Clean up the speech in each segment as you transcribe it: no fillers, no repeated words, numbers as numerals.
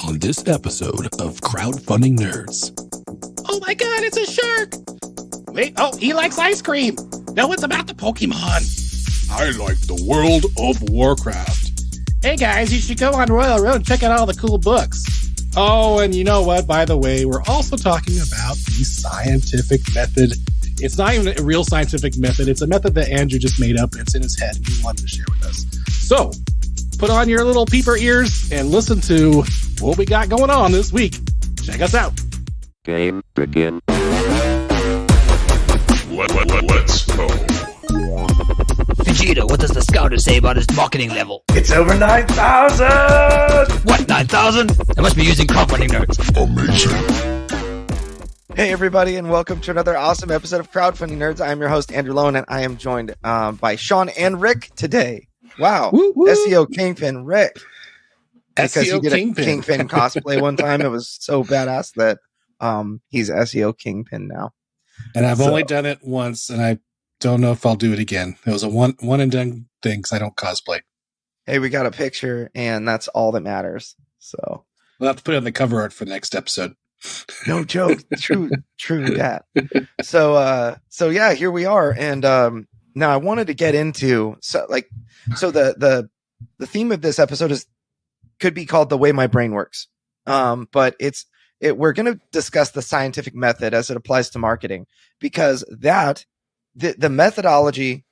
on this episode of Crowdfunding Nerds. Oh my god, it's a shark! Wait, oh, he likes ice cream! No, it's about the Pokemon! I like the world of Warcraft. Hey guys, you should go on Royal Road and check out all the cool books. Oh, and you know what? By the way, we're also talking about the scientific method. It's not even a real scientific method. It's a method that Andrew just made up, and it's in his head, and he wanted to share with us. So, put on your little peeper ears and listen to what we got going on this week. Check us out. Game begin. Let's go. Vegeta, what does the scouter say about his marketing level? It's over 9,000! What, 9,000? I must be using Crowdfunding Nerds. Amazing. Hey everybody, and welcome to another awesome episode of Crowdfunding Nerds. I'm your host, Andrew Lone, and I am joined by Sean and Rick today. Wow. Woo, woo. SEO Kingpin Rick. Because SEO he did Kingpin. a Kingpin cosplay one time. It was so badass that he's SEO Kingpin now. And I've only done it once, and I don't know if I'll do it again. It was a one and done thing because I don't cosplay. Hey, we got a picture, and that's all that matters. So We'll have to put it on the cover art for the next episode. no joke. True that. So yeah, here we are. And now I wanted to get into the theme of this episode could be called The Way My Brain Works. But we're going to discuss the scientific method as it applies to marketing, because the methodology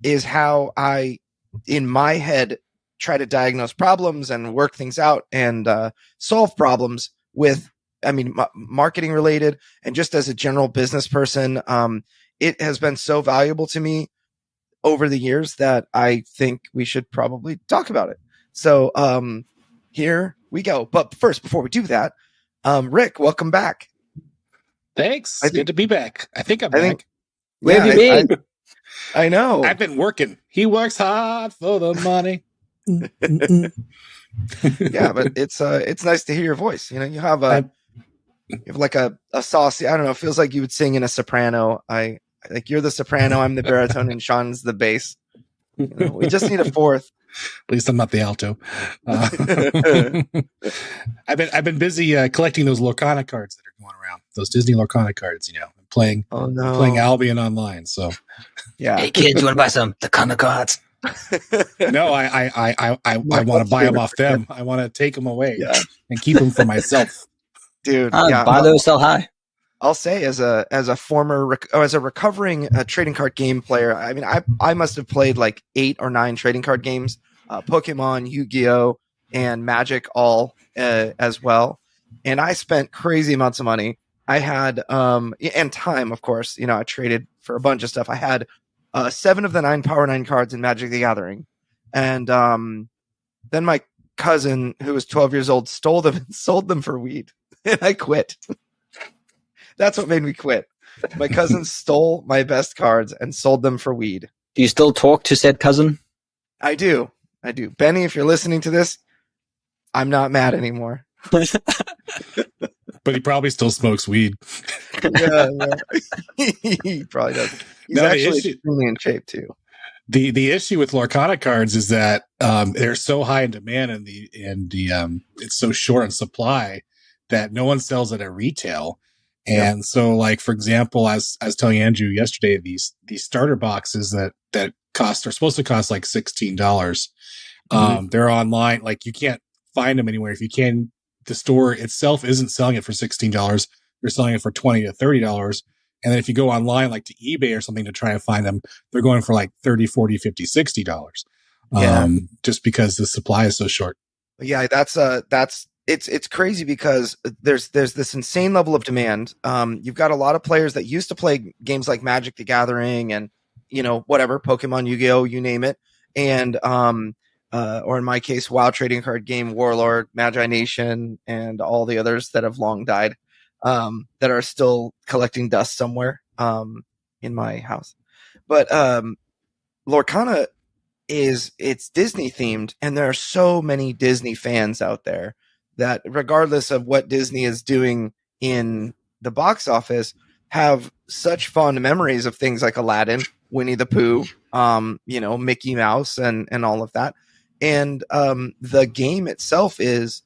is how I, in my head, try to diagnose problems and work things out and solve problems with, marketing related, and just as a general business person. It has been so valuable to me over the years that I think we should probably talk about it. So here we go. But first, before we do that, Rick, welcome back. Thanks. Good to be back. I think I'm back. Where have you been? I know. I've been working. He works hard for the money. Yeah, but it's nice to hear your voice. You know, you have like a saucy, I don't know, it feels like you would sing in a soprano. Like you're the soprano, I'm the baritone, and Sean's the bass. You know, we just need a fourth. At least I'm not the alto. I've been busy collecting those Lorcana cards that are going around. Those Disney Lorcana cards, playing Albion online. So yeah. Hey kids, you want to buy some Lorcana cards? No, I want to buy them off them. I want to take them away and keep them for myself. Dude, Buy low, sell high. I'll say as a recovering trading card game player, I must have played like 8 or 9 trading card games, Pokemon, Yu-Gi-Oh, and Magic all as well. And I spent crazy amounts of money. I had and time, of course. I traded for a bunch of stuff. I had 7 of the 9 Power 9 cards in Magic the Gathering, and then my cousin, who was 12 years old, stole them and sold them for weed, and I quit. That's what made me quit. My cousin stole my best cards and sold them for weed. Do you still talk to said cousin? I do. Benny, if you're listening to this, I'm not mad anymore. But he probably still smokes weed. Yeah. He probably does. He's actually extremely in shape too. The issue with Lorcana cards is that they're so high in demand and it's so short in supply that no one sells it at retail. And so, like, for example, as I was telling Andrew yesterday, these starter boxes that are supposed to cost like $16. They're online. Like, you can't find them anywhere. If you can, the store itself isn't selling it for $16. They're selling it for $20 to $30. And then if you go online, like to eBay or something, to try and find them, they're going for like $30, $40, $50, $60. Just because the supply is so short. Yeah, it's crazy because there's this insane level of demand. You've got a lot of players that used to play games like Magic the Gathering and, whatever, Pokemon, Yu-Gi-Oh, you name it. And, or in my case, WoW trading card game, Warlord, Magi Nation, and all the others that have long died, that are still collecting dust somewhere, in my house. But, Lorcana it's Disney themed, and there are so many Disney fans out there that, regardless of what Disney is doing in the box office, have such fond memories of things like Aladdin, Winnie the Pooh, Mickey Mouse, and all of that. And the game itself is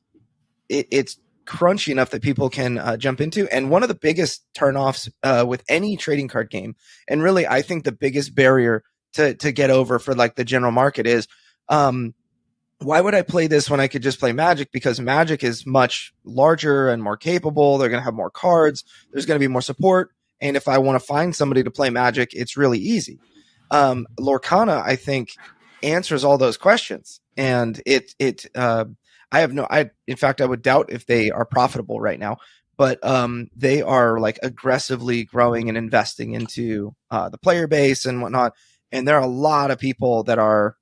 it's crunchy enough that people can jump into. And one of the biggest turnoffs with any trading card game, and really I think the biggest barrier to get over for like the general market is, why would I play this when I could just play Magic? Because Magic is much larger and more capable. They're going to have more cards. There's going to be more support. And if I want to find somebody to play Magic, it's really easy. Lorcana, I think, answers all those questions. And in fact, I would doubt if they are profitable right now, but they are like aggressively growing and investing into the player base and whatnot. And there are a lot of people that are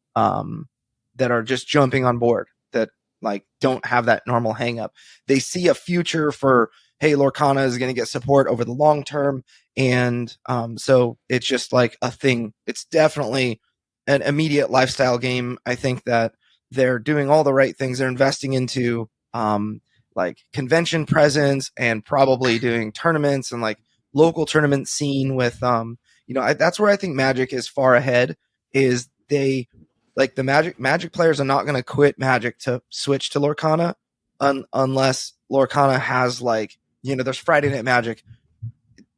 just jumping on board that like don't have that normal hang up. They see a future for, hey, Lorcana is going to get support over the long term. And so it's just like a thing. It's definitely an immediate lifestyle game. I think that they're doing all the right things. They're investing into like convention presence and probably doing tournaments and like local tournament scene with, that's where I think Magic is far ahead. Is they like the Magic players are not going to quit Magic to switch to Lorcana unless Lorcana has like, there's Friday Night Magic.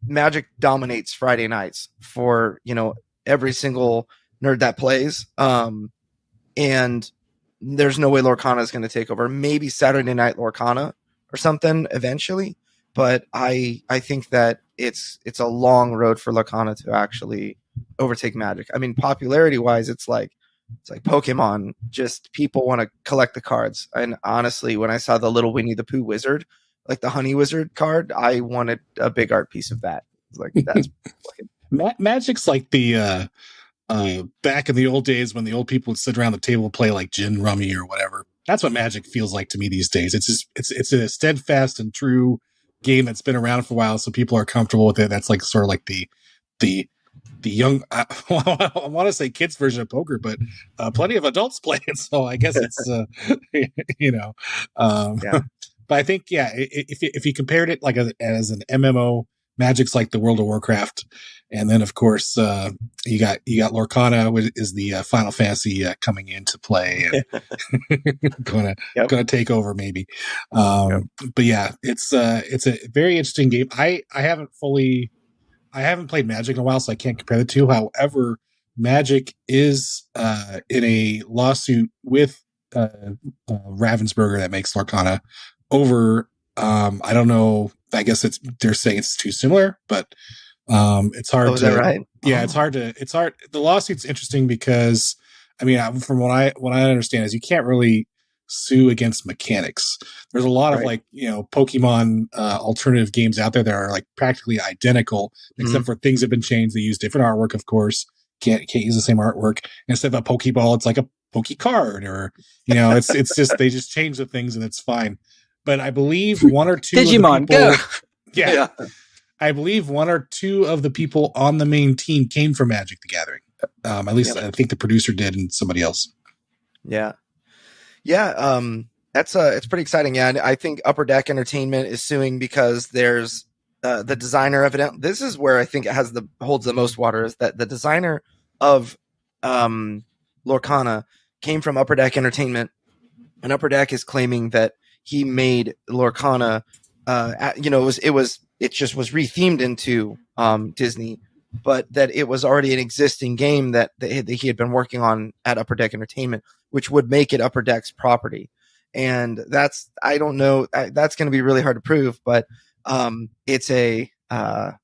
Magic dominates Friday nights for, every single nerd that plays. And there's no way Lorcana is going to take over. Maybe Saturday Night Lorcana or something eventually. But I think that it's a long road for Lorcana to actually overtake Magic. I mean, popularity wise, it's like Pokemon. Just people want to collect the cards. And honestly, when I saw the little Winnie the Pooh wizard, like the Honey Wizard card, I wanted a big art piece of that. Like that's Magic's like the back in the old days when the old people would sit around the table and play like gin rummy or whatever. That's what Magic feels like to me these days. It's just it's a steadfast and true game that's been around for a while, so people are comfortable with it. That's like sort of like the young, I want to say kids version of poker, but plenty of adults play it. So I guess it's yeah. But I think, if you compared it like as an MMO, Magic's like the World of Warcraft, and then of course you got Lorcana, which is the Final Fantasy coming into play and gonna take over maybe. But yeah, it's a very interesting game. I haven't played Magic in a while, so I can't compare the two. However, Magic is in a lawsuit with Ravensburger that makes Lorcana over. I don't know. I guess they're saying it's too similar, but it's hard to. Is that right? Yeah, it's hard. The lawsuit's interesting because, I mean, from what I understand is you can't really sue against mechanics. There's a lot of like, Pokemon alternative games out there that are like practically identical, except for things have been changed. They use different artwork, of course. Can't use the same artwork. Instead of a Pokeball, it's like a Poke card, or it's just they just change the things and it's fine. But I believe one or two Digimon, of the people, go. yeah, I believe one or two of the people on the main team came from Magic the Gathering. At least I think the producer did, and somebody else. Yeah. That's it's pretty exciting. Yeah, and I think Upper Deck Entertainment is suing because there's the designer this is where I think it holds the most water, is that the designer of Lorcana came from Upper Deck Entertainment, and Upper Deck is claiming that he made Lorcana it just was rethemed into Disney, but that it was already an existing game that he had been working on at Upper Deck Entertainment, which would make it Upper Deck's property. And I don't know, that's going to be really hard to prove, but it's I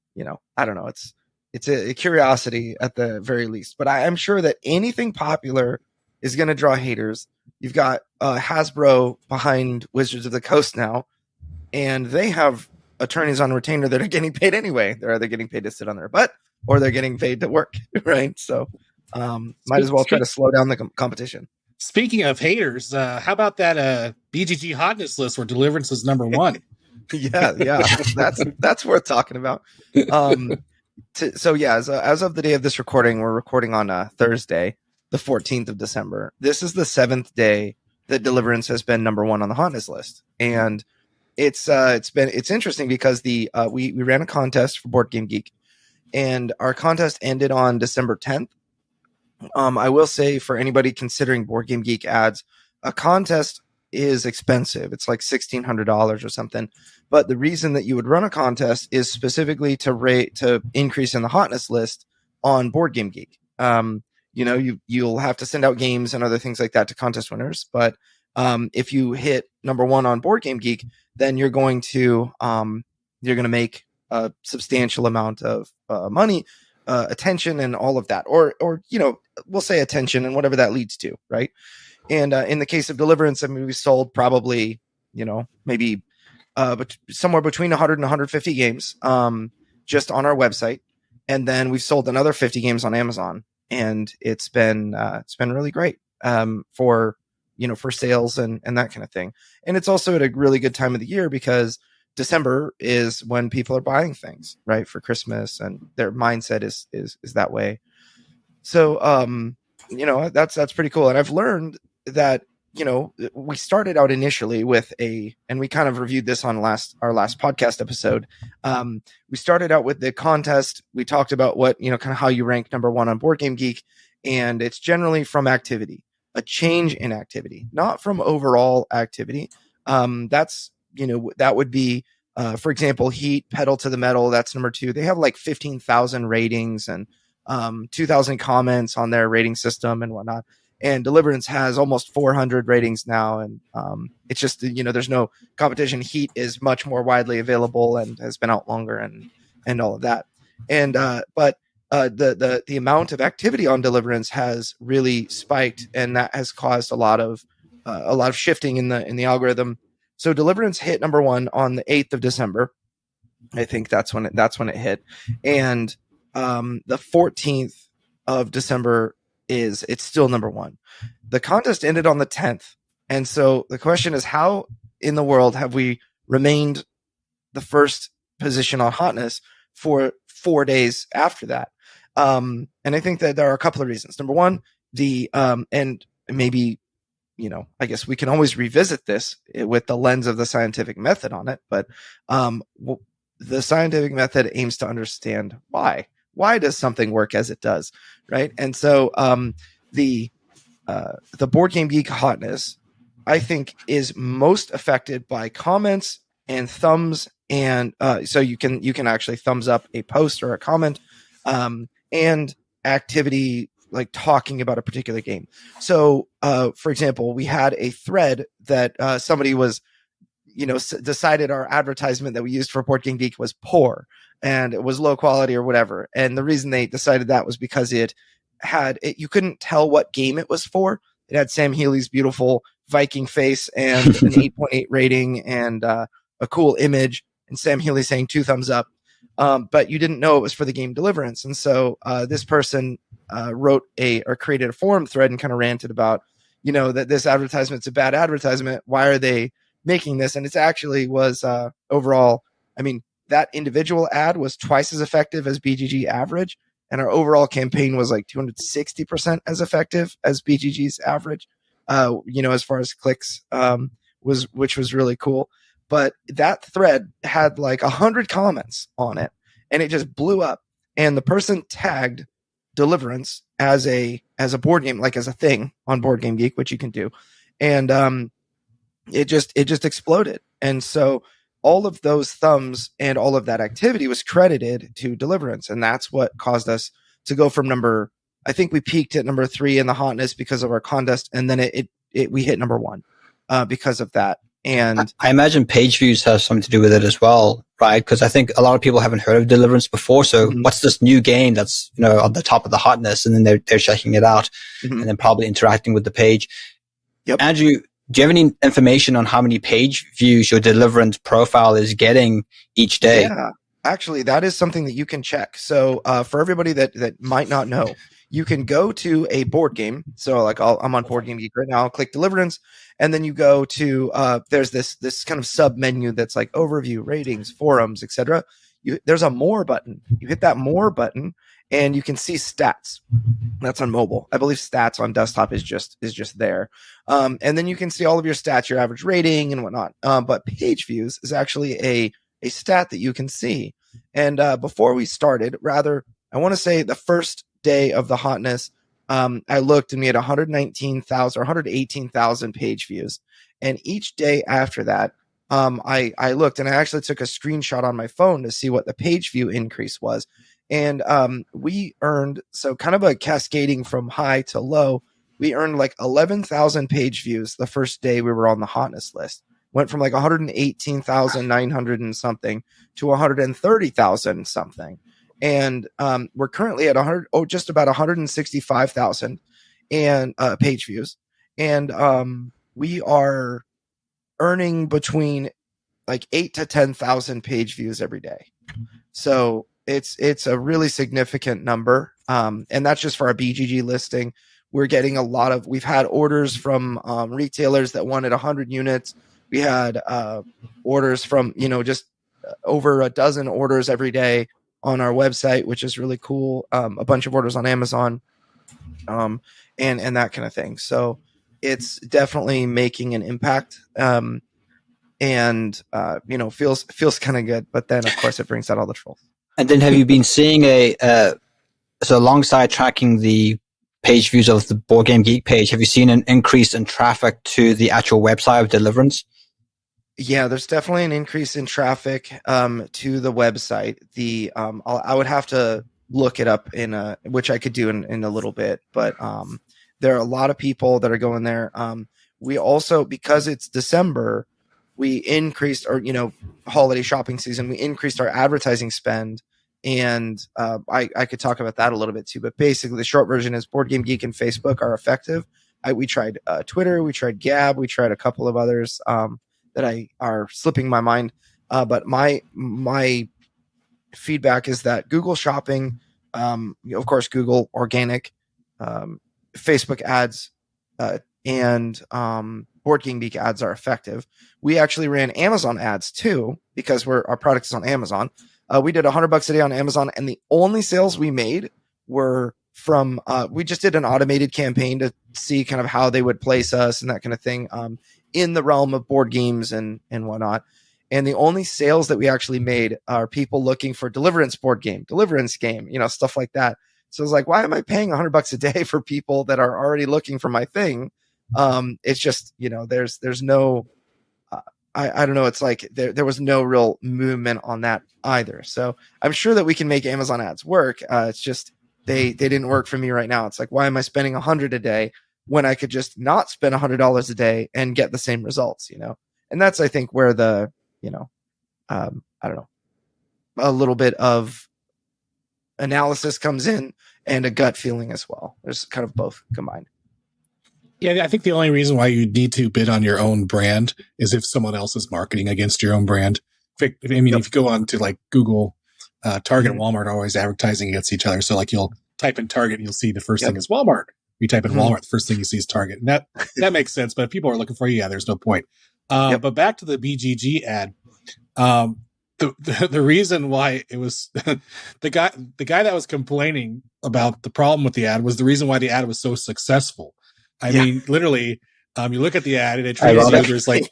don't know, it's a curiosity at the very least. But I'm sure that anything popular is going to draw haters. You've got Hasbro behind Wizards of the Coast now, and they have attorneys on retainer that are getting paid anyway. They're either getting paid to sit on their butt or they're getting paid to work, right? So might as well try to slow down the competition. Speaking of haters, how about that BGG hotness list where Deliverance is number one? yeah, that's worth talking about. So as of the day of this recording, we're recording on Thursday, the 14th of December. This is the 7th day that Deliverance has been number one on the hotness list, and it's interesting because we ran a contest for Board Game Geek, and our contest ended on December 10th. I will say, for anybody considering Board Game Geek ads, a contest is expensive. It's like $1,600 or something. But the reason that you would run a contest is specifically to increase in the hotness list on Board Game Geek. You'll have to send out games and other things like that to contest winners. But if you hit number one on Board Game Geek, then you're going to make a substantial amount of money, attention, and all of that, or we'll say attention and whatever that leads to, right? And in the case of Deliverance, I mean, we sold probably maybe but somewhere between 100 and 150 games just on our website, and then we've sold another 50 games on Amazon, and it's been really great for sales and that kind of thing. And it's also at a really good time of the year because December is when people are buying things, right, for Christmas, and their mindset is that way. So that's pretty cool. And I've learned that we started out initially with and we kind of reviewed this on our last podcast episode. We started out with the contest. We talked about what kind of how you rank number one on Board Game Geek, and it's generally from activity, a change in activity, not from overall activity. That would be, for example, Heat, Pedal to the Metal. That's number 2. They have like 15,000 ratings and 2,000 comments on their rating system and whatnot. And Deliverance has almost 400 ratings now. And it's just, there's no competition. Heat is much more widely available and has been out longer and all of that. And but the amount of activity on Deliverance has really spiked, and that has caused a lot of shifting in the algorithm. So Deliverance hit number one on the 8th of December. I think that's when it hit. And the 14th of December it's still number one. The contest ended on the 10th. And so the question is, how in the world have we remained the first position on hotness for 4 days after that? And I think that there are a couple of reasons. Number one, and maybe, I guess we can always revisit this with the lens of the scientific method on it, but the scientific method aims to understand why. Why does something work as it does, right? And so the Board Game Geek hotness, I think, is most affected by comments and thumbs, and so you can actually thumbs up a post or a comment, and activity like talking about a particular game. So, for example, we had a thread that somebody was, decided our advertisement that we used for Board Game Geek was poor and it was low quality or whatever. And the reason they decided that was because you couldn't tell what game it was for. It had Sam Healy's beautiful Viking face and an 8.8 rating and a cool image, and Sam Healy saying 2 thumbs up. But you didn't know it was for the game Deliverance. And so this person created a forum thread and kind of ranted about, that this advertisement's a bad advertisement. Why are they making this? And it actually was overall, I mean, that individual ad was twice as effective as BGG average. And our overall campaign was like 260% as effective as BGG's average, as far as clicks, which was really cool. But that thread had like 100 comments on it, and it just blew up. And the person tagged Deliverance as a board game, like as a thing on Board Game Geek, which you can do. And it just exploded. And so all of those thumbs and all of that activity was credited to Deliverance. And that's what caused us to go from I think we peaked at number 3 in the hotness because of our contest. And then we hit number 1 because of that. And I imagine page views have something to do with it as well, right? Because I think a lot of people haven't heard of Deliverance before. So what's this new game that's, on the top of the hotness? And then they're checking it out and then probably interacting with the page. Yep. Andrew, do you have any information on how many page views your Deliverance profile is getting each day? Yeah, actually, that is something that you can check. So for everybody that might not know, you can go to a board game. So like I'm on Board Game Geek right now. I'll click Deliverance, and then you go to there's this kind of sub menu that's like overview, ratings, forums, etc. There's a more button. You hit that more button, and you can see stats. That's on mobile. I believe stats on desktop is just there. And then you can see all of your stats, your average rating and whatnot. But page views is actually a stat that you can see. And before we started, I want to say the first day of the hotness, I looked and we had 119,000 or 118,000 page views. And each day after that, I looked, and I actually took a screenshot on my phone to see what the page view increase was. And we earned, so kind of a cascading from high to low, we earned like 11,000 page views the first day we were on the hotness list. Went from like 118,900 and something to 130,000 something. And we're currently at just about 165,000 and page views. And we are earning between like 8 to 10,000 page views every day. So it's a really significant number. And that's just for our BGG listing. We're getting we've had orders from retailers that wanted 100 units. We had orders from, just over a dozen orders every day on our website, which is really cool. A bunch of orders on Amazon, and that kind of thing. So it's definitely making an impact. And feels kind of good, but then of course it brings out all the trolls. And then have you been seeing so alongside tracking the page views of the Board Game Geek page, have you seen an increase in traffic to the actual website of Deliverance? Yeah, there's definitely an increase in traffic to the website. I would have to look it up which I could do in a little bit, but there are a lot of people that are going there. We also, because it's December, we increased our, holiday shopping season, we increased our advertising spend. And I could talk about that a little bit too. But basically, the short version is Board Game Geek and Facebook are effective. We tried Twitter, we tried Gab, we tried a couple of others that are slipping my mind. But my feedback is that Google Shopping, of course, Google Organic, Facebook ads, and Board Game Geek ads are effective. We actually ran Amazon ads too, because our product is on Amazon. We did $100 a day on Amazon, and the only sales we made were from, we just did an automated campaign to see kind of how they would place us and that kind of thing, in the realm of board games and whatnot. And the only sales that we actually made are people looking for Deliverance board game, Deliverance game, stuff like that. So it's like, why am I paying $100 a day for people that are already looking for my thing? It's just, there's no, I don't know. It's like there was no real movement on that either. So I'm sure that we can make Amazon ads work. It's just they didn't work for me right now. It's like, why am I spending $100 a day when I could just not spend $100 a day and get the same results? And that's, I think, where the I don't know, a little bit of analysis comes in and a gut feeling as well. There's kind of both combined. Yeah, I think the only reason why you need to bid on your own brand is if someone else is marketing against your own brand. If you go on to like Google, Target and Walmart are always advertising against each other. So like you'll type in Target and you'll see the first thing is Walmart. You type in Walmart, the first thing you see is Target. And that makes sense. But if people are looking for you, there's no point. But back to the BGG ad. The reason why it was the guy that was complaining about the problem with the ad was the reason why the ad was so successful. I mean, literally, you look at the ad and it treats you.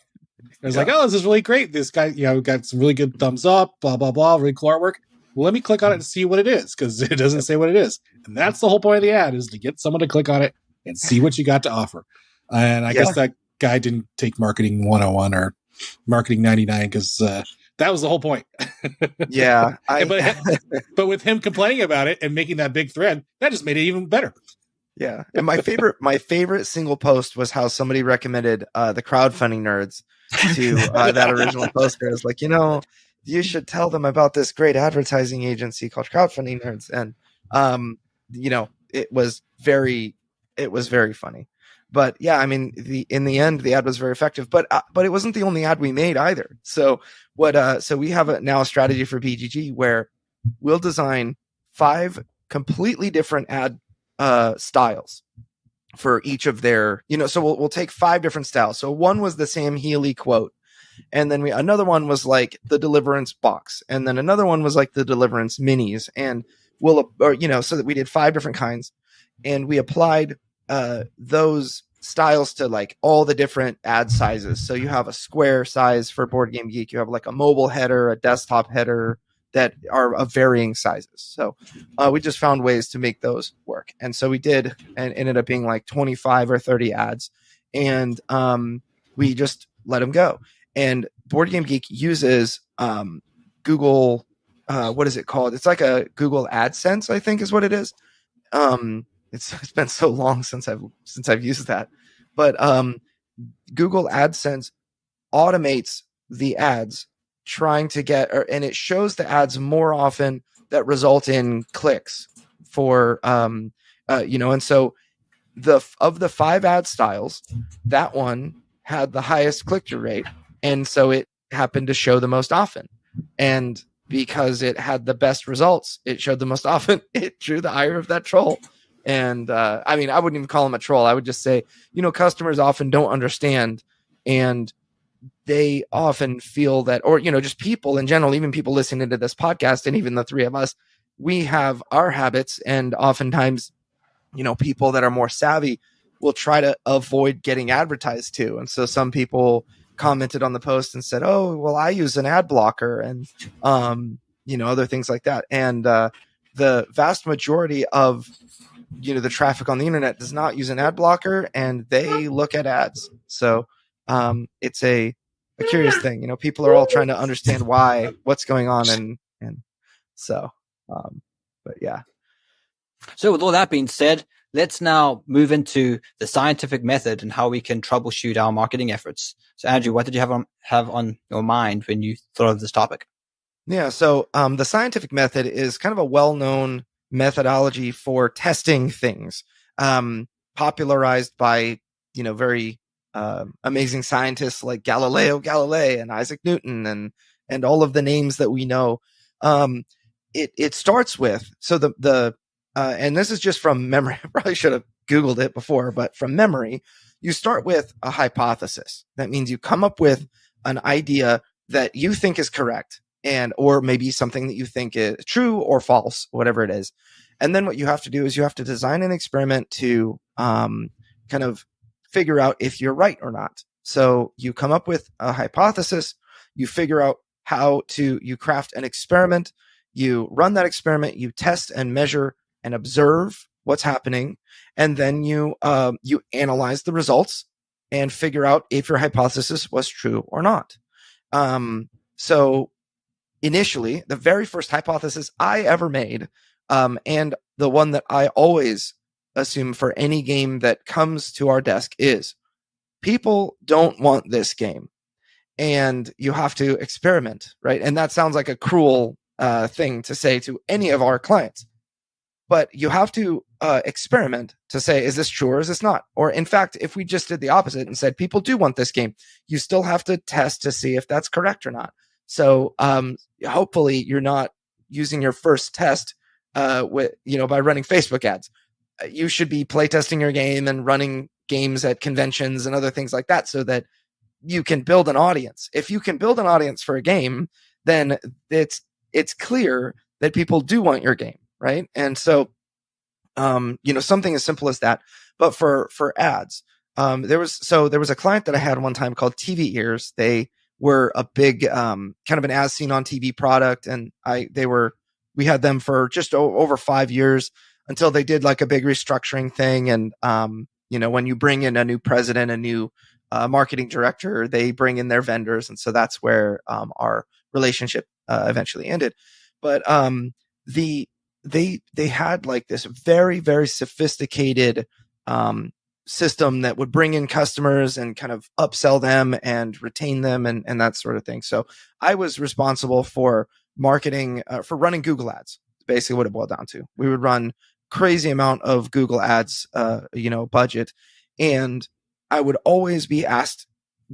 There's like, oh, this is really great. This guy, got some really good thumbs up, blah, blah, blah, really cool artwork. Well, let me click on it and see what it is, because it doesn't say what it is. And that's the whole point of the ad, is to get someone to click on it and see what you got to offer. And I guess that guy didn't take marketing 101 or marketing 99, because that was the whole point. Yeah. But with him complaining about it and making that big thread, that just made it even better. Yeah. And my favorite single post was how somebody recommended the Crowdfunding Nerds to that original poster. It's like, you should tell them about this great advertising agency called Crowdfunding Nerds. And it was very funny. But yeah, I mean, in the end, the ad was very effective. But it wasn't the only ad we made either. So so we have now a strategy for BGG where we'll design 5 completely different ad styles for each of their, so we'll take 5 different styles. So one was the Sam Healy quote, and then another one was like the Deliverance box, and then another one was like the Deliverance minis, and so that we did 5 different kinds, and we applied those styles to like all the different ad sizes. So you have a square size for Board Game Geek, you have like a mobile header, a desktop header, that are of varying sizes. So we just found ways to make those work. And so we did, and ended up being like 25 or 30 ads. And We just let them go. And Board Game Geek uses Google, what is it called? It's like a Google AdSense, I think is what it is. It's been so long since I've used that, but Google AdSense automates the ads trying to get, and it shows the ads more often that result in clicks for, and so of the 5 ad styles, that one had the highest click-through rate. And so it happened to show the most often. And because it had the best results, it showed the most often. It drew the ire of that troll. And I wouldn't even call him a troll. I would just say, customers often don't understand, and they often feel that, or, just people in general, even people listening to this podcast, and even the 3 of us, we have our habits. And oftentimes, people that are more savvy will try to avoid getting advertised to. And so some people commented on the post and said, oh, well, I use an ad blocker, and, other things like that. And the vast majority of the traffic on the internet does not use an ad blocker, and they look at ads. So it's a curious thing. People are all trying to understand what's going on, and so but yeah. So with all that being said, let's now move into the scientific method and how we can troubleshoot our marketing efforts. So Andrew, what did you have on your mind when you thought of this topic? Yeah, so the scientific method is kind of a well-known methodology for testing things, popularized by very amazing scientists like Galileo Galilei and Isaac Newton and all of the names that we know. It starts with, so the and this is just from memory. I probably should have Googled it before, but from memory, you start with a hypothesis. That means you come up with an idea that you think is correct, or maybe something that you think is true or false, whatever it is. And then what you have to do is you have to design an experiment to kind of figure out if you're right or not. So you come up with a hypothesis, you figure out you craft an experiment, you run that experiment, you test and measure and observe what's happening, and then you analyze the results and figure out if your hypothesis was true or not. So initially, the very first hypothesis I ever made, and the one that I always assume for any game that comes to our desk, is people don't want this game, and you have to experiment, right? And that sounds like a cruel thing to say to any of our clients. But you have to experiment to say, is this true or is this not? Or in fact, if we just did the opposite and said, people do want this game, you still have to test to see if that's correct or not. So hopefully you're not using your first test by running Facebook ads. You should be playtesting your game and running games at conventions and other things like that, so that you can build an audience. If you can build an audience for a game, then it's clear that people do want your game. Right. And so, something as simple as that, but for ads, there was a client that I had one time called TV Ears. They were a big, kind of an as seen on TV product. And we had them for just over 5 years until they did like a big restructuring thing. And, when you bring in a new president, a new marketing director, they bring in their vendors. And so that's where, our relationship, eventually ended. But, they had like this very, very sophisticated system that would bring in customers and kind of upsell them and retain them and that sort of thing. So I was responsible for marketing, for running Google ads, basically what it boiled down to. We would run crazy amount of Google ads, budget. And I would always be asked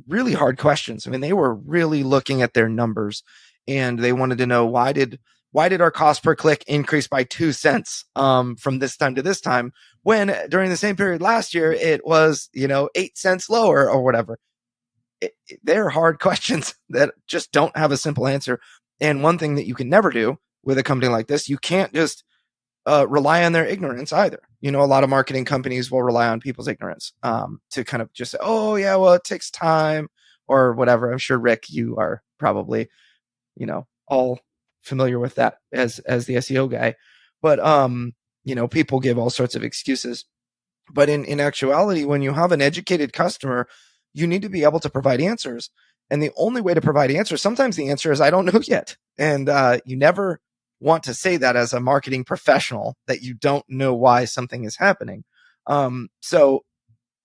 really hard questions. I mean, they were really looking at their numbers, and they wanted to know, why did our cost per click increase by 2 cents from this time to this time, when during the same period last year it was 8 cents lower or whatever? They're hard questions that just don't have a simple answer. And one thing that you can never do with a company like this, you can't just rely on their ignorance either. A lot of marketing companies will rely on people's ignorance to kind of just say, oh yeah, well, it takes time or whatever. I'm sure, Rick, you are probably all familiar with that as the SEO guy, but people give all sorts of excuses. But in actuality, when you have an educated customer you need to be able to provide answers. And the only way to provide answers, sometimes the answer is, I don't know yet. And you never want to say that as a marketing professional, that you don't know why something is happening. So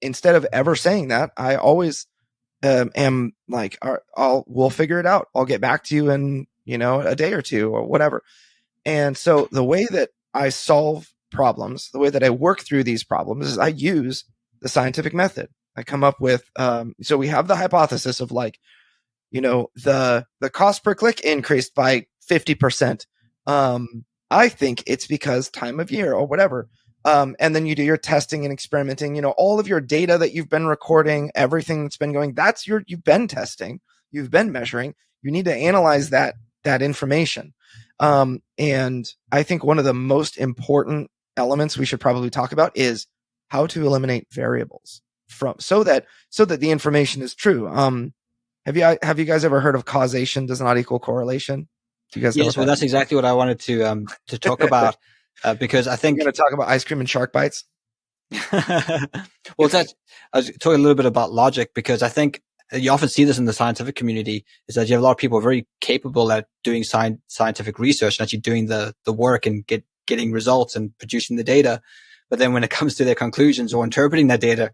instead of ever saying that, I always am like, we'll figure it out. I'll get back to you in, a day or two or whatever. And so the way that I solve problems, the way that I work through these problems is I use the scientific method. I come up with, so we have the hypothesis of like, the cost per click increased by 50%. I think it's because time of year or whatever. And then you do your testing and experimenting, all of your data that you've been recording, everything that's been going, you've been testing, you've been measuring, you need to analyze that information. And I think one of the most important elements we should probably talk about is how to eliminate variables so that the information is true. Have you guys ever heard of causation does not equal correlation? Do you guys know? Yes, well, that's exactly what I wanted to talk about, because I think you're going to talk about ice cream and shark bites. Well, I was talking a little bit about logic, because I think you often see this in the scientific community, is that you have a lot of people very capable at doing scientific research and actually doing the work and getting results and producing the data. But then when it comes to their conclusions or interpreting that data,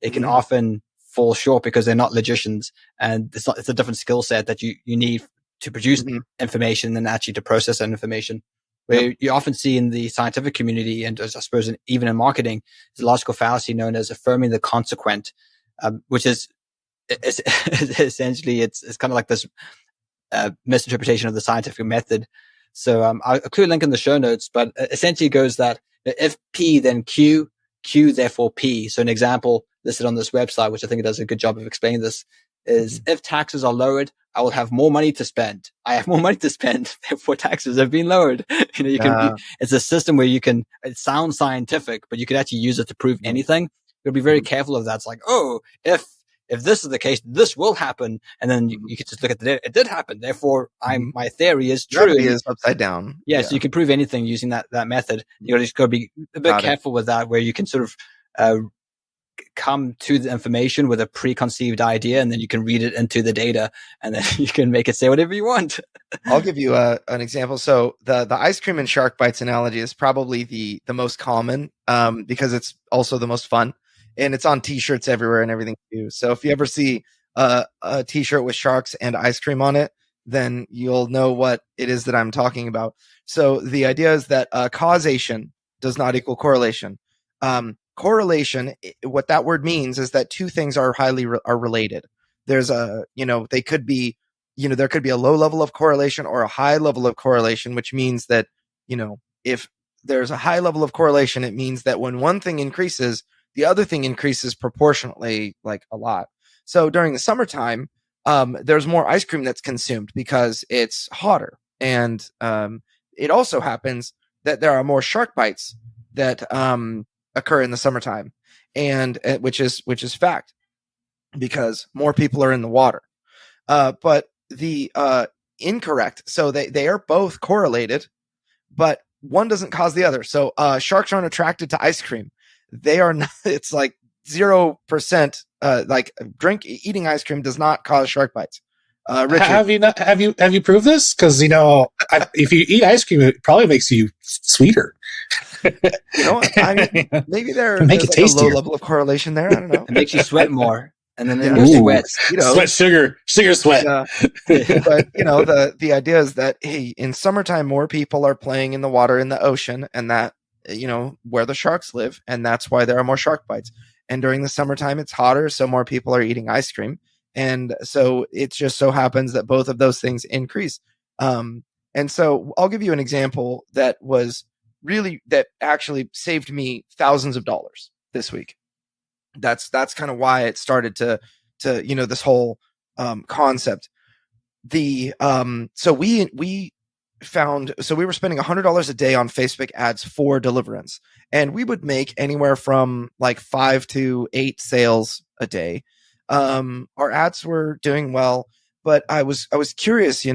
it can often fall short because they're not logicians, and it's a different skill set that you need to produce information than actually to process that information. Where you often see in the scientific community, and I suppose even in marketing, is a logical fallacy known as affirming the consequent, which is essentially it's kind of like this misinterpretation of the scientific method. So I'll include a link in the show notes, but essentially it goes that if P, then Q, therefore P. So an example listed on this website, which I think it does a good job of explaining this, is if taxes are lowered, I will have more money to spend. I have more money to spend, therefore taxes have been lowered. It's a system where it sounds scientific, but you could actually use it to prove anything. You'll be very careful of that. It's like, if this is the case, this will happen. And then you could just look at the data. It did happen. Therefore, my theory is true. Gravity is upside down. Yeah, so you can prove anything using that method. You just got to be a bit careful with that, where you can sort of come to the information with a preconceived idea, and then you can read it into the data, and then you can make it say whatever you want. I'll give you an example. So the ice cream and shark bites analogy is probably the most common, because it's also the most fun, and it's on t-shirts everywhere and everything too. So if you ever see a t-shirt with sharks and ice cream on it, then you'll know what it is that I'm talking about. So the idea is that causation does not equal correlation. Correlation, what that word means is that two things are are related. There's they could be, there could be a low level of correlation or a high level of correlation, which means that, if there's a high level of correlation, it means that when one thing increases, the other thing increases proportionately, like a lot. So during the summertime, there's more ice cream that's consumed because it's hotter. And it also happens that there are more shark bites that occur in the summertime, and which is fact, because more people are in the water. But the incorrect, so they are both correlated, but one doesn't cause the other. So sharks aren't attracted to ice cream. They are not. It's like 0%. Like eating ice cream does not cause shark bites. Richard, have you proved this? Because if you eat ice cream, it probably makes you sweeter. Maybe there's like a low level of correlation there. I don't know. It makes you sweat more, and then it sweats. Sweat sugar sweat. But the idea is that, hey, in summertime, more people are playing in the water in the ocean, and that where the sharks live, and that's why there are more shark bites. And during the summertime, it's hotter, so more people are eating ice cream. And so it just so happens that both of those things increase. And so I'll give you an example that actually saved me thousands of dollars this week. That's kind of why it started to this whole concept. So we were spending $100 a day on Facebook ads for Deliverance, and we would make anywhere from like 5 to 8 sales a day. Our ads were doing well, but I was curious,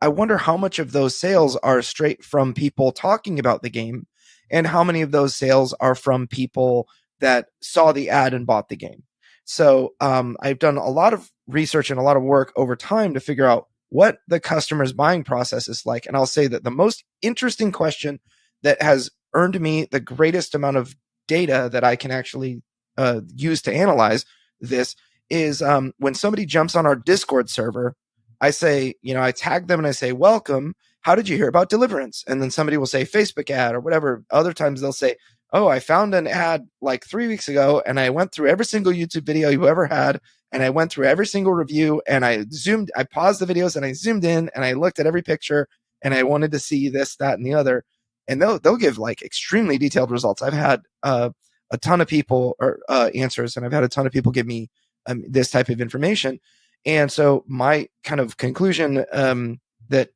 I wonder how much of those sales are straight from people talking about the game, and how many of those sales are from people that saw the ad and bought the game. So I've done a lot of research and a lot of work over time to figure out what the customer's buying process is like. And I'll say that the most interesting question that has earned me the greatest amount of data that I can actually use to analyze this is when somebody jumps on our Discord server, I say, I tag them and I say, welcome. How did you hear about Deliverance? And then somebody will say Facebook ad or whatever. Other times they'll say, oh, I found an ad like 3 weeks ago and I went through every single YouTube video you ever had. And I went through every single review and I paused the videos and I zoomed in and I looked at every picture and I wanted to see this, that, and the other. And they'll give like extremely detailed results. I've had a ton of people or answers, and I've had a ton of people give me this type of information. And so my kind of conclusion that,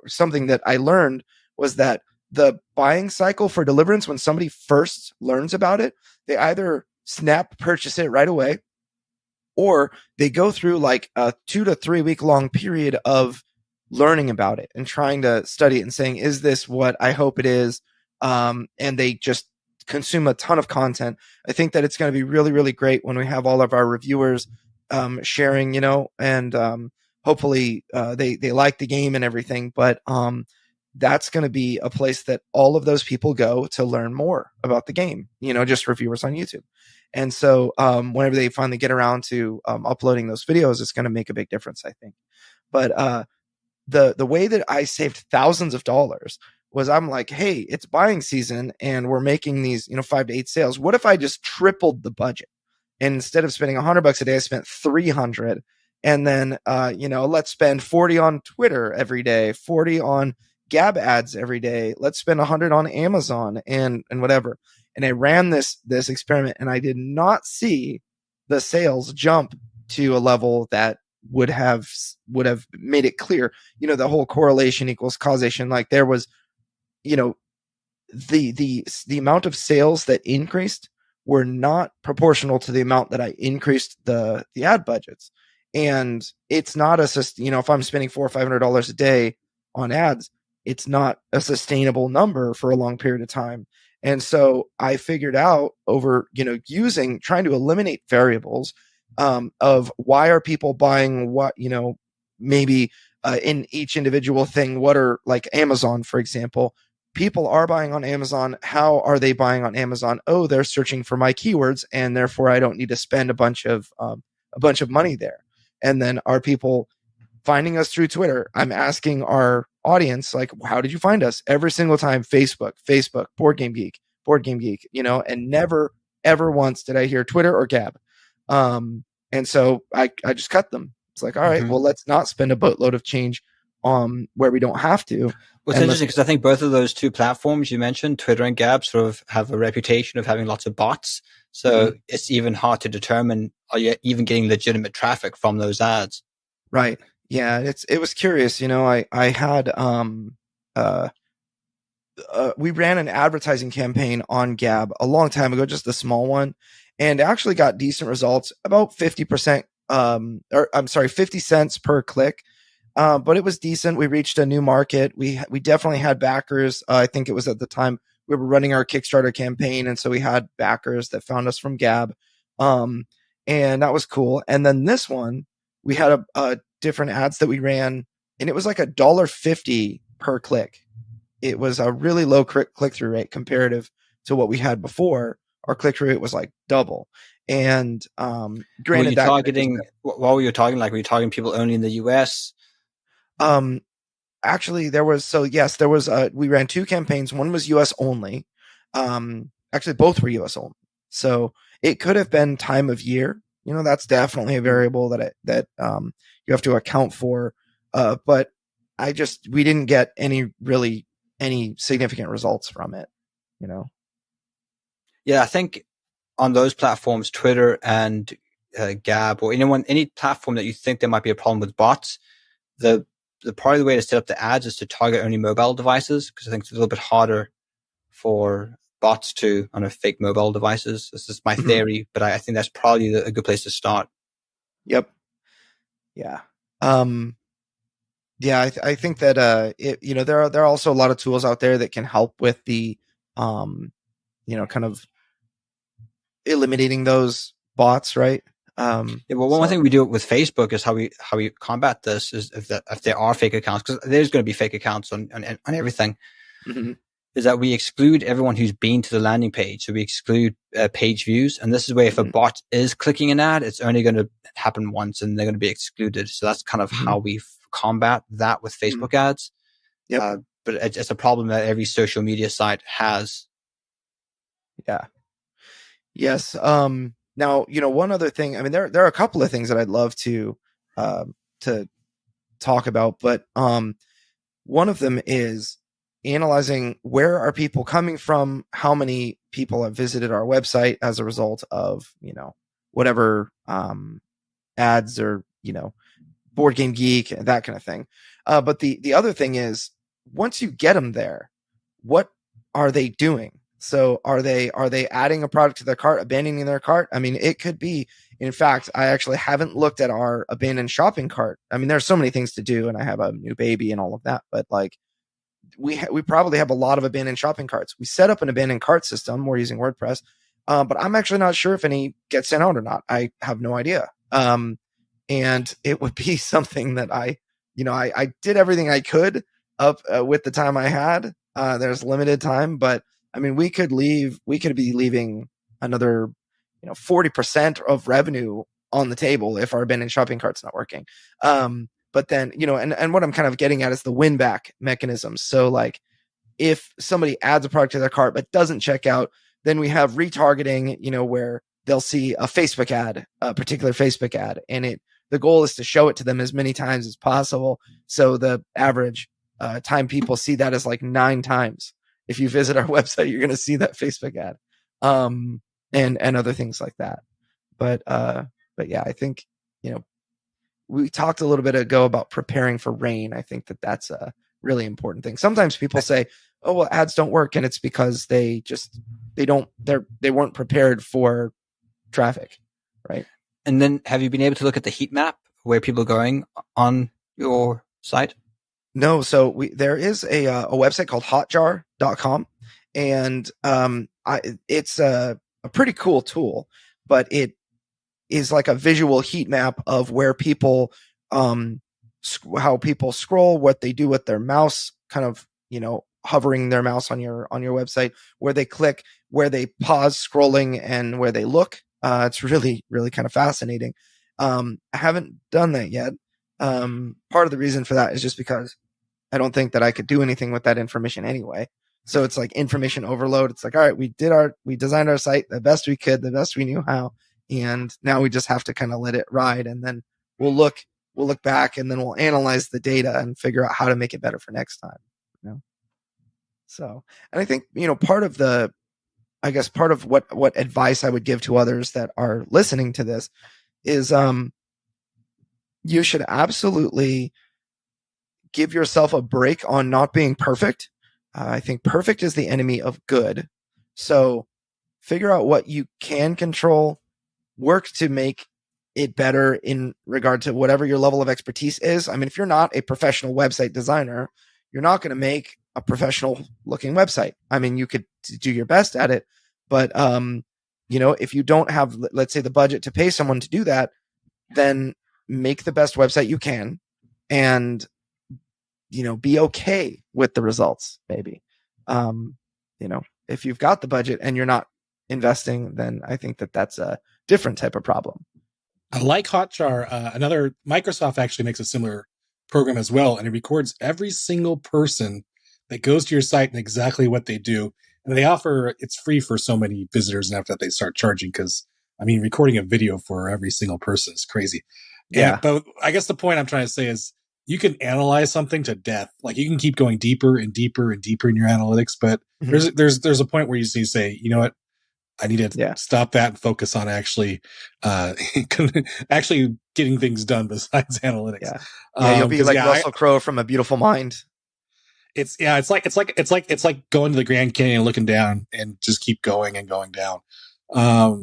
something that I learned was that the buying cycle for Deliverance, when somebody first learns about it, they either snap purchase it right away, or they go through like a 2 to 3 week long period of learning about it and trying to study it and saying, is this what I hope it is? And they just consume a ton of content. I think that it's going to be really, really great when we have all of our reviewers sharing, and hopefully they like the game and everything. But that's going to be a place that all of those people go to learn more about the game, just reviewers on YouTube. And so whenever they finally get around to uploading those videos, it's going to make a big difference, I think. But the way that I saved thousands of dollars was I'm like, hey, it's buying season and we're making these, 5 to 8 sales. What if I just tripled the budget? And instead of spending $100 a day, I spent $300. And then, let's spend 40 on Twitter every day, 40 on Gab ads every day. Let's spend 100 on Amazon and whatever. And I ran this experiment and I did not see the sales jump to a level that would have made it clear, the whole correlation equals causation. Like there was, the amount of sales that increased were not proportional to the amount that I increased the ad budgets. And it's not if I'm spending $400 or $500 a day on ads, it's not a sustainable number for a long period of time. And so I figured out over, trying to eliminate variables of why are people buying what, maybe in each individual thing, what are like Amazon, for example, people are buying on Amazon. How are they buying on Amazon? Oh, they're searching for my keywords and therefore I don't need to spend a bunch of money there. And then are people finding us through Twitter? I'm asking our audience, like, how did you find us? Every single time, Facebook, Board Game Geek, and never, ever once did I hear Twitter or Gab. And so I just cut them. It's like, all right, well, let's not spend a boatload of change where we don't have to. Well, it's interesting because I think both of those two platforms you mentioned, Twitter and Gab, sort of have a reputation of having lots of bots. So it's even hard to determine, are you even getting legitimate traffic from those ads? Right. Yeah. It was curious. I had, we ran an advertising campaign on Gab a long time ago, just a small one, and actually got decent results, about 50%, 50 cents per click. But it was decent. We reached a new market. We definitely had backers. I think it was at the time we were running our Kickstarter campaign. And so we had backers that found us from Gab. And that was cool. And then this one, we had a different ads that we ran, and it was like $1.50 per click. It was a really low click-through rate comparative to what we had before. Our click-through rate was like double. And granted, were you targeting people only in the US? Actually there was, we ran 2 campaigns. One was US only. Actually both were US only. So it could have been time of year. That's definitely a variable that you have to account for. But we didn't get any significant results from it, Yeah, I think on those platforms, Twitter and Gab, or any platform that you think there might be a problem with bots, the part of the way to set up the ads is to target only mobile devices, because I think it's a little bit harder for bots to on fake mobile devices. This is my theory, but I think that's probably a good place to start. Yep. Yeah. I think that there are also a lot of tools out there that can help with the kind of eliminating those bots, right? Yeah, well, one thing we do with Facebook is how we combat this is if there are fake accounts, because there's going to be fake accounts on everything, is that we exclude everyone who's been to the landing page. So we exclude page views, and this is where if a bot is clicking an ad, it's only going to happen once, and they're going to be excluded. So that's kind of how we combat that with Facebook ads. Yep. But it's a problem that every social media site has. Yeah. Yes. Now, one other thing, I mean, there are a couple of things that I'd love to talk about, but one of them is analyzing where are people coming from, how many people have visited our website as a result of, whatever ads or, Board Game Geek, that kind of thing. But the other thing is, once you get them there, what are they doing? So are they adding a product to their cart, abandoning their cart? I mean, it could be. In fact, I actually haven't looked at our abandoned shopping cart. I mean, there's so many things to do, and I have a new baby and all of that. But like, we probably have a lot of abandoned shopping carts. We set up an abandoned cart system. We're using WordPress, but I'm actually not sure if any get sent out or not. I have no idea. And it would be something that I did everything I could up with the time I had. There's limited time, but I mean, we could be leaving another, 40% of revenue on the table if our abandoned shopping cart's not working. But then, and what I'm kind of getting at is the win back mechanisms. So like, if somebody adds a product to their cart but doesn't check out, then we have retargeting, where they'll see a Facebook ad, a particular Facebook ad, and the goal is to show it to them as many times as possible. So the average time people see that is like 9 times. If you visit our website, you're going to see that Facebook ad, and other things like that. But yeah, I think, we talked a little bit ago about preparing for rain. I think that that's a really important thing. Sometimes people say, oh, well, ads don't work. And it's because they weren't prepared for traffic. Right. And then have you been able to look at the heat map where people are going on your site? No. So there is a website called hotjar.com, and it's a pretty cool tool, but it is like a visual heat map of where people, how people scroll, what they do with their mouse, kind of, hovering their mouse on your website, where they click, where they pause scrolling, and where they look. It's really, really kind of fascinating. I haven't done that yet. Part of the reason for that is just because I don't think that I could do anything with that information anyway. So it's like information overload. It's like, all right, we designed our site the best we could, the best we knew how. And now we just have to kind of let it ride. And then we'll look back, and then we'll analyze the data and figure out how to make it better for next time. So, and I think, part of what advice I would give to others that are listening to this is, you should absolutely give yourself a break on not being perfect. I think perfect is the enemy of good. So figure out what you can control, work to make it better in regard to whatever your level of expertise is. I mean, if you're not a professional website designer, you're not going to make a professional looking website. I mean, you could do your best at it, but, if you don't have, let's say, the budget to pay someone to do that, then make the best website you can, and, be okay with the results. Maybe, if you've got the budget and you're not investing, then I think that that's a different type of problem. I like Hotjar. Another Microsoft actually makes a similar program as well, and it records every single person that goes to your site and exactly what they do. And they offer, it's free for so many visitors, and after that they start charging, because I mean, recording a video for every single person is crazy. Yeah. But I guess the point I'm trying to say is you can analyze something to death. Like, you can keep going deeper and deeper and deeper in your analytics, but there's a point where you just need to say, you know what? I need to stop that and focus on actually getting things done besides analytics. Yeah, you'll be like Russell Crowe from A Beautiful Mind. It's like going to the Grand Canyon and looking down and just keep going and going down. I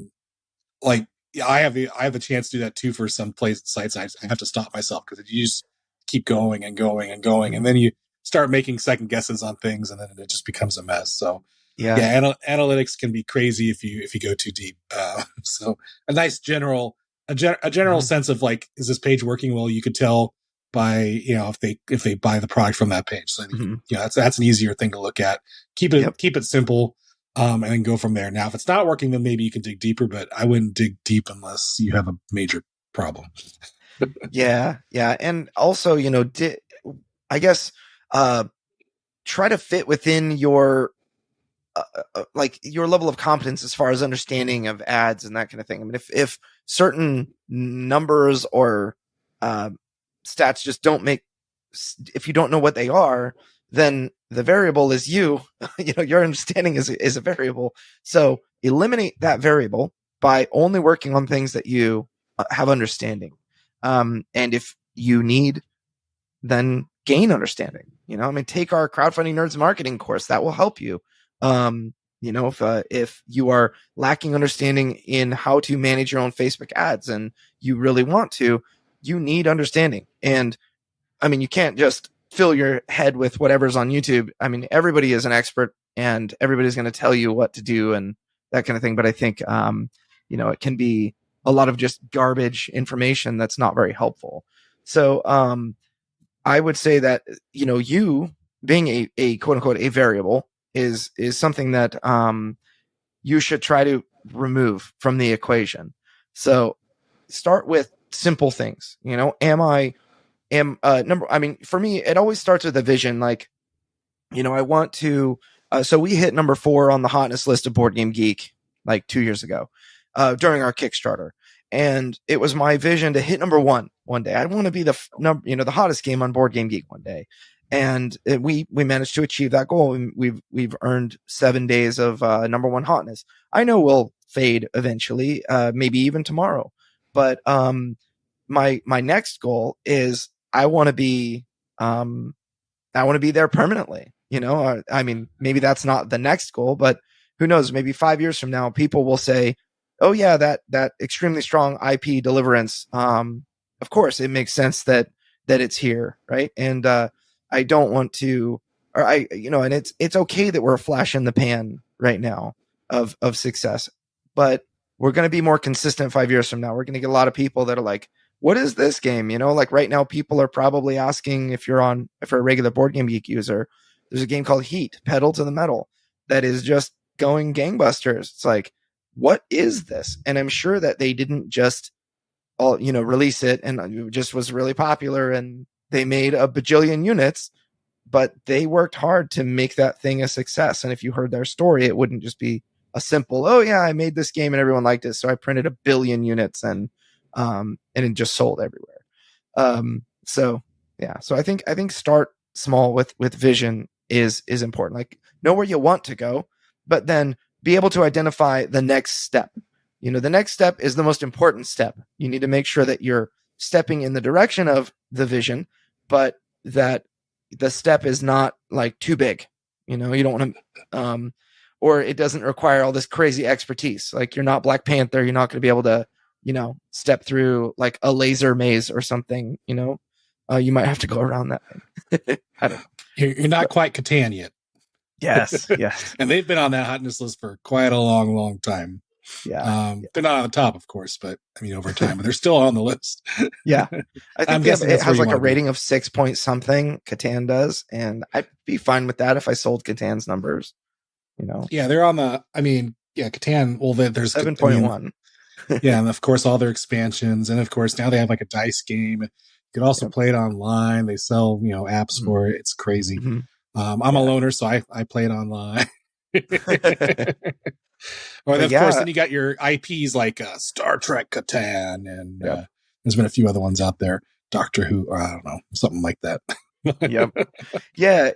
have a chance to do that too for some sites. I have to stop myself, because you just keep going and going and going, and then you start making second guesses on things, and then it just becomes a mess. So analytics can be crazy if you go too deep. So a nice general a general sense of like, is this page working well? You could tell by, you know, if they buy the product from that page. So, yeah, that's an easier thing to look at. Keep it simple, and then go from there. Now, if it's not working, then maybe you can dig deeper, but I wouldn't dig deep unless you have a major problem. Yeah. And also, you know, I guess, try to fit within your, like your level of competence as far as understanding of ads and that kind of thing. I mean, if certain numbers or, stats just don't make, if you don't know what they are, then the variable is you know, your understanding is a variable. So eliminate that variable by only working on things that you have understanding. And if you need, then gain understanding, you know, I mean, take our Crowdfunding Nerds marketing course that will help you. You know, if you are lacking understanding in how to manage your own Facebook ads and you really want to, you need understanding. And I mean, you can't just fill your head with whatever's on YouTube. I mean, everybody is an expert and everybody's going to tell you what to do and that kind of thing. But I think, you know, it can be a lot of just garbage information that's not very helpful. So, I would say that, you know, you being a quote unquote, a variable is something that, you should try to remove from the equation. So start with simple things, you know, I mean, for me, it always starts with a vision. Like, you know, I want to, so we hit number 4 on the hotness list of Board Game Geek like 2 years ago, during our Kickstarter. And it was my vision to hit number 1 one day. I want to be the hottest game on Board Game Geek one day. And we managed to achieve that goal. We've earned 7 days of, number 1 hotness. I know we'll fade eventually, maybe even tomorrow, but, my next goal is I want to be there permanently. You know, I mean, maybe that's not the next goal, but who knows? Maybe 5 years from now, people will say, "Oh yeah, that extremely strong IP Deliverance. Of course, it makes sense that it's here, right?" And I don't want to, or and it's okay that we're a flash in the pan right now of success, but we're going to be more consistent 5 years from now. We're going to get a lot of people that are like, what is this game? You know, like right now, people are probably asking if you're a regular Board Game Geek user, there's a game called Heat, Pedal to the Metal, that is just going gangbusters. It's like, what is this? And I'm sure that they didn't just release it and it just was really popular and they made a bajillion units, but they worked hard to make that thing a success. And if you heard their story, it wouldn't just be a simple, oh yeah, I made this game and everyone liked it, so I printed 1 billion units and it just sold everywhere. So I think start small with vision is important. Like, know where you want to go, but then be able to identify the next step. You know, the next step is the most important step. You need to make sure that you're stepping in the direction of the vision, but that the step is not like too big. You know, you don't want to, or it doesn't require all this crazy expertise. Like, you're not Black Panther. You're not going to be able to, you know, step through like a laser maze or something, you know. You might have to go around that thing. I don't know. You're not quite Catan yet. Yes. And they've been on that hotness list for quite a long, long time. Yeah. They're not on the top, of course, but I mean, over time, but they're still on the list. Yeah. I think it has like a rating be. of 6 point something. Catan does. And I'd be fine with that if I sold Catan's numbers, you know? Yeah. They're on Catan. Well, there's 7.1. Yeah. And of course, all their expansions. And of course, now they have like a dice game. You could also play it online. They sell, you know, apps for it. It's crazy. I'm a loner, so I play it online. Or then, of course, then you got your IPs like Star Trek Catan, and there's been a few other ones out there. Doctor Who, or I don't know, something like that. Yep. Yeah.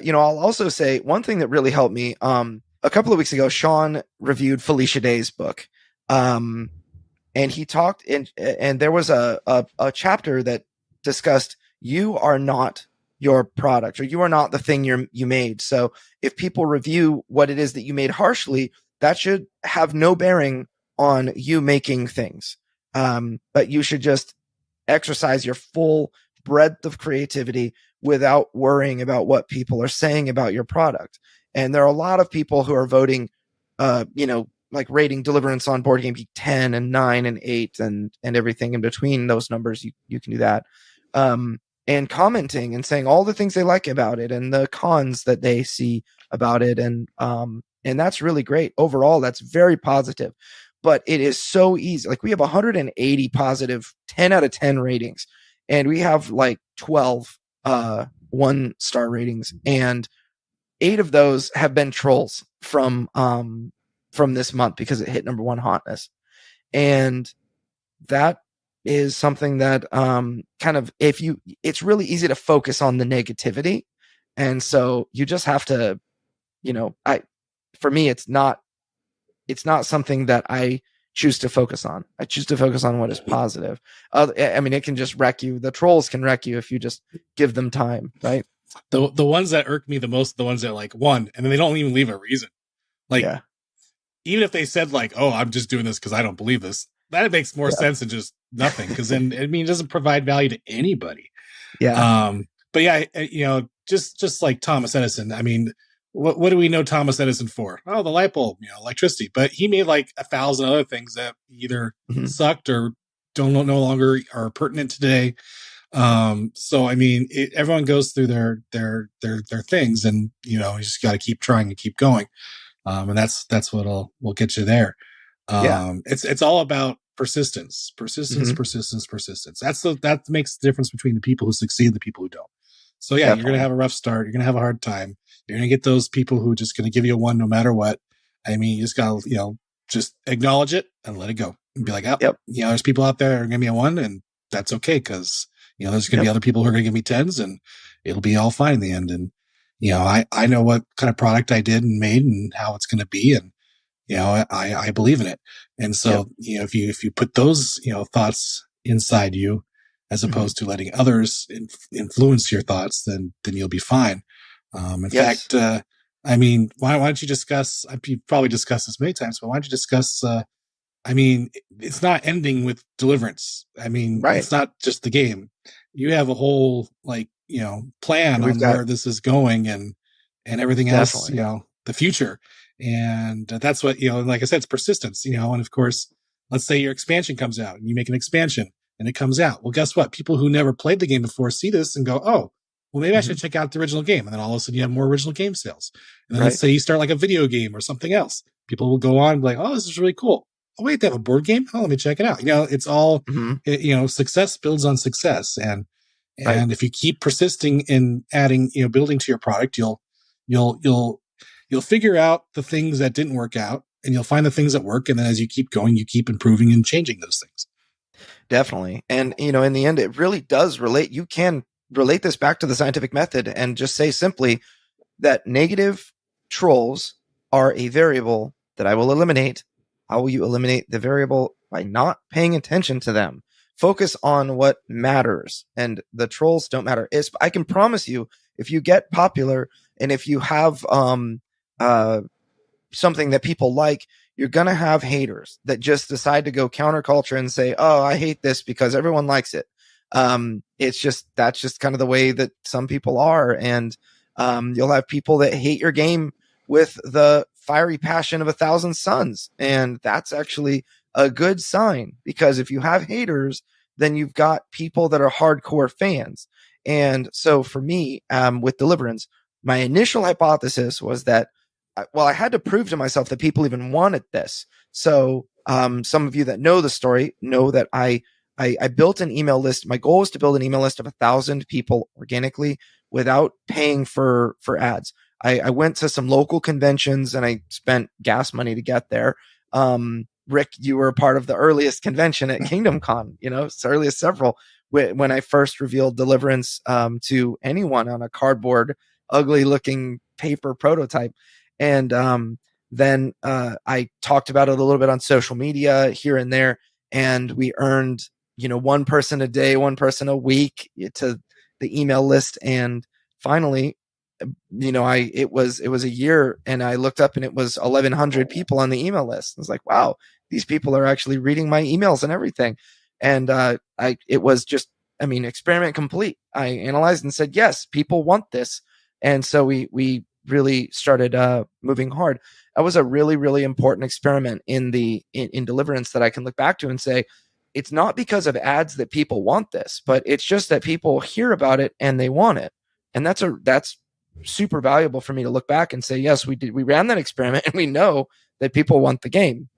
You know, I'll also say one thing that really helped me. A couple of weeks ago, Sean reviewed Felicia Day's book. And he talked and there was a chapter that discussed, you are not your product, or you are not the thing you made. So if people review what it is that you made harshly, that should have no bearing on you making things. But you should just exercise your full breadth of creativity without worrying about what people are saying about your product. And there are a lot of people who are voting, like rating Deliverance on Board Game Geek 10 and 9 and 8 and everything in between those numbers. You can do that. And commenting and saying all the things they like about it and the cons that they see about it. And that's really great. Overall, that's very positive. But it is so easy. Like, we have 180 positive 10 out of 10 ratings, and we have like 12 1-star ratings, and 8 of those have been trolls from this month because it hit number 1 hotness. And that is something that kind of, it's really easy to focus on the negativity. And so you just have to, for me, it's not something that I choose to focus on. I choose to focus on what is positive. It can just wreck you. The trolls can wreck you if you just give them time, right? The ones that irk me the most, the ones that like one, and then they don't even leave a reason. Like, even if they said like, "Oh, I'm just doing this because I don't believe this," that makes more sense than just nothing. Because then, it doesn't provide value to anybody. Yeah. But yeah, just like Thomas Edison. I mean, what do we know Thomas Edison for? Oh, the light bulb, electricity. But he made like 1,000 other things that either sucked or no longer are pertinent today. So everyone goes through their things, and you just got to keep trying and keep going. And that's what will get you there. It's all about persistence. That makes the difference between the people who succeed and the people who don't. So yeah, Definitely. You're going to have a rough start. You're going to have a hard time. You're going to get those people who are just going to give you a 1 no matter what. You just got to, just acknowledge it and let it go and be like, there's people out there that are going to give me a 1, and that's okay. Cause there's going to be other people who are going to give me 10s, and it'll be all fine in the end. And, I know what kind of product I did and made and how it's going to be. And, I believe in it. And so, if you put those, thoughts inside you, as opposed to letting others influence your thoughts, then you'll be fine. In fact, why don't you discuss, you've probably discussed this many times, but why don't you discuss, it's not ending with Deliverance. It's not just the game. You have a whole, plan on where this is going and everything else, the future. And that's what, like I said, it's persistence, and of course, let's say your expansion comes out and you make an expansion and it comes out. Well, guess what? People who never played the game before see this and go, oh, well, maybe I should check out the original game. And then all of a sudden you have more original game sales. And then let's say you start like a video game or something else. People will go on and be like, oh, this is really cool. Oh, wait, they have a board game? Oh, let me check it out. It's all, success builds on success. And if you keep persisting in adding, building to your product, you'll figure out the things that didn't work out, and you'll find the things that work. And then as you keep going, you keep improving and changing those things. Definitely. And, in the end, it really does relate. You can relate this back to the scientific method and just say simply that negative trolls are a variable that I will eliminate. How will you eliminate the variable? By not paying attention to them. Focus on what matters, and the trolls don't matter. I can promise you, if you get popular and if you have something that people like, you're going to have haters that just decide to go counterculture and say, oh, I hate this because everyone likes it. That's just kind of the way that some people are. And you'll have people that hate your game with the fiery passion of 1,000 suns. And that's actually a good sign, because if you have haters, then you've got people that are hardcore fans. And so for me, with Deliverance, my initial hypothesis was that, I had to prove to myself that people even wanted this. So some of you that know the story know that I built an email list. My goal was to build an email list of 1,000 people organically without paying for ads. I went to some local conventions and I spent gas money to get there. Rick, you were a part of the earliest convention at Kingdom Con, it's the earliest several, when I first revealed Deliverance to anyone on a cardboard, ugly looking paper prototype. And then I talked about it a little bit on social media here and there, and we earned, one person a day, one person a week to the email list. And finally, it was a year, and I looked up and it was 1,100 people on the email list. I was like, wow, these people are actually reading my emails and everything. And it was just, experiment complete. I analyzed and said, yes, people want this. And so we really started moving hard. That was a really, really important experiment in Deliverance that I can look back to and say, it's not because of ads that people want this, but it's just that people hear about it and they want it. And that's super valuable for me to look back and say, yes, we ran that experiment and we know that people want the game.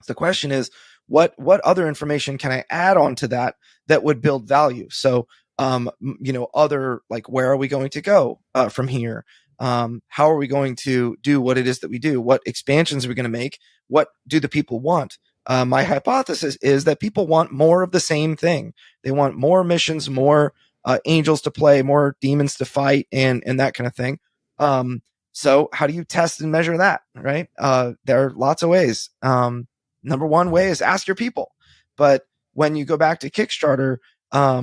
The question is, what other information can I add on to that would build value? So, other, like, where are we going to go from here? How are we going to do what it is that we do? What expansions are we going to make? What do the people want? My hypothesis is that people want more of the same thing. They want more missions, more angels to play, more demons to fight, and that kind of thing. So how do you test and measure that, right? There are lots of ways. Number one way is ask your people. But when you go back to Kickstarter, I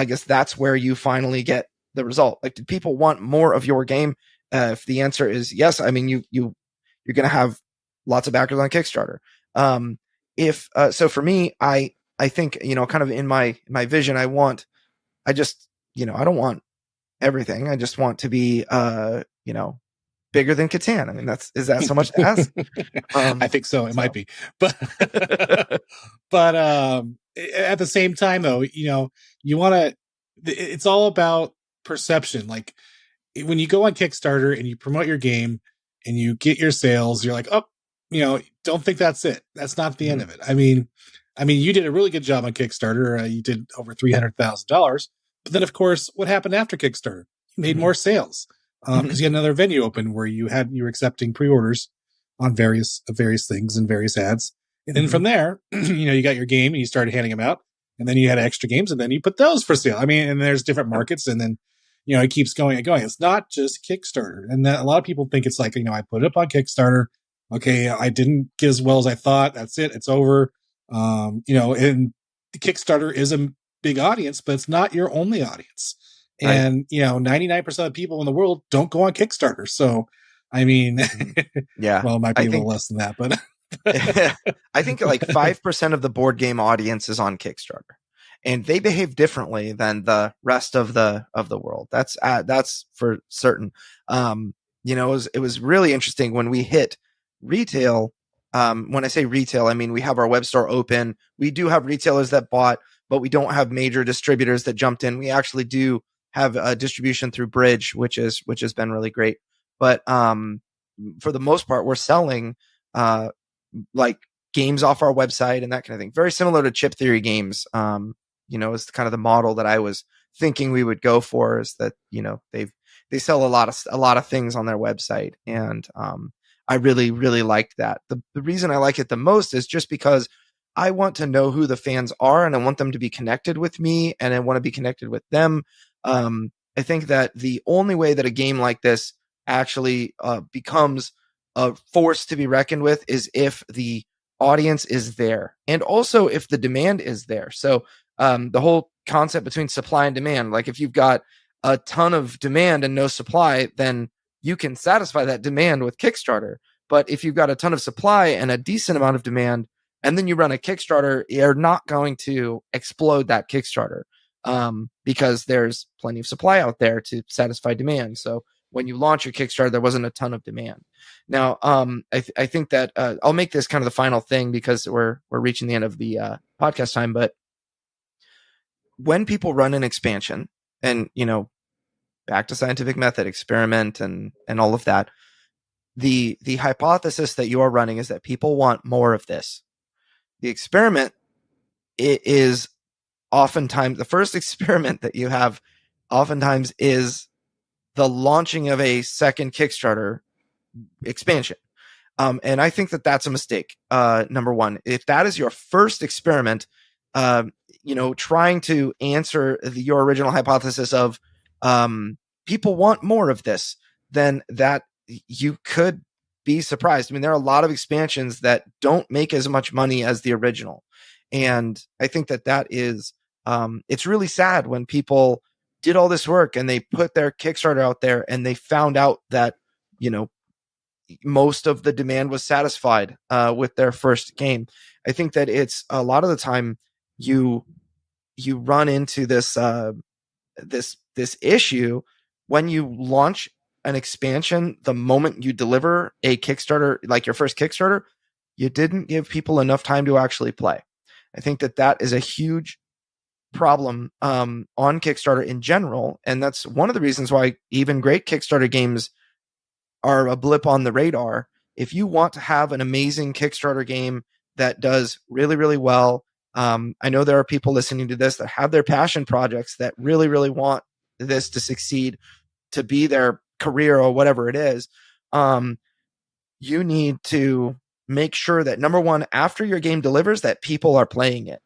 guess that's where you finally get the result. Like, do people want more of your game? If the answer is yes, I mean, you're going to have lots of backers on Kickstarter. So for me, I think, kind of in my vision, I don't want everything. I just want to be, bigger than Catan. I mean, is that so much to ask? I think so. It might be, but at the same time, though, you want to. It's all about perception. Like, when you go on Kickstarter and you promote your game and you get your sales, you're like, oh, don't think that's it. That's not the end of it. I mean, you did a really good job on Kickstarter. You did over $300,000. But then, of course, what happened after Kickstarter? You made more sales because you had another venue open where you were accepting pre-orders on various things and various ads. And then from there, you got your game and you started handing them out. And then you had extra games and then you put those for sale. I mean, and there's different markets, and then, it keeps going and going. It's not just Kickstarter. And a lot of people think it's like, I put it up on Kickstarter. Okay, I didn't get as well as I thought. That's it. It's over. And the Kickstarter is a big audience, but it's not your only audience. And, 99% of people in the world don't go on Kickstarter. So, I mean, yeah, well, it might be a little less than that, but I think like 5% of the board game audience is on Kickstarter, and they behave differently than the rest of the world. That's for certain. It was really interesting when we hit retail. When I say retail, I mean, we have our web store open. We do have retailers that bought, but we don't have major distributors that jumped in. We actually do have a distribution through Bridge, which has been really great. But for the most part, we're selling like games off our website and that kind of thing. Very similar to Chip Theory games. Is kind of the model that I was thinking we would go for, is that, they sell a lot of things on their website. And I really, really liked that. The reason I like it the most is just because I want to know who the fans are, and I want them to be connected with me, and I want to be connected with them. I think that the only way that a game like this actually becomes a force to be reckoned with is if the audience is there, and also if the demand is there. So the whole concept between supply and demand, like if you've got a ton of demand and no supply, then you can satisfy that demand with Kickstarter. But if you've got a ton of supply and a decent amount of demand, and then you run a Kickstarter, you're not going to explode that Kickstarter because there's plenty of supply out there to satisfy demand. So when you launch your Kickstarter, there wasn't a ton of demand. Now, I think that I'll make this kind of the final thing because we're reaching the end of the podcast time. But when people run an expansion, and back to scientific method, experiment, and all of that, the hypothesis that you are running is that people want more of this. The experiment, it is oftentimes the first experiment that you have. Oftentimes is the launching of a second Kickstarter expansion. And I think that that's a mistake. Number one, if that is your first experiment, trying to answer your original hypothesis of people want more of this, then that you could be surprised. I mean, there are a lot of expansions that don't make as much money as the original. And I think that is, it's really sad when people did all this work and they put their Kickstarter out there and they found out that, most of the demand was satisfied with their first game. I think that it's a lot of the time you run into this issue when you launch an expansion, the moment you deliver a Kickstarter, like your first Kickstarter, you didn't give people enough time to actually play. I think that is a huge problem on Kickstarter in general. And that's one of the reasons why even great Kickstarter games are a blip on the radar. If you want to have an amazing Kickstarter game that does really, really well, I know there are people listening to this that have their passion projects that really, really want this to succeed, to be their career or whatever it is. You need to make sure that, number one, after your game delivers, that people are playing it.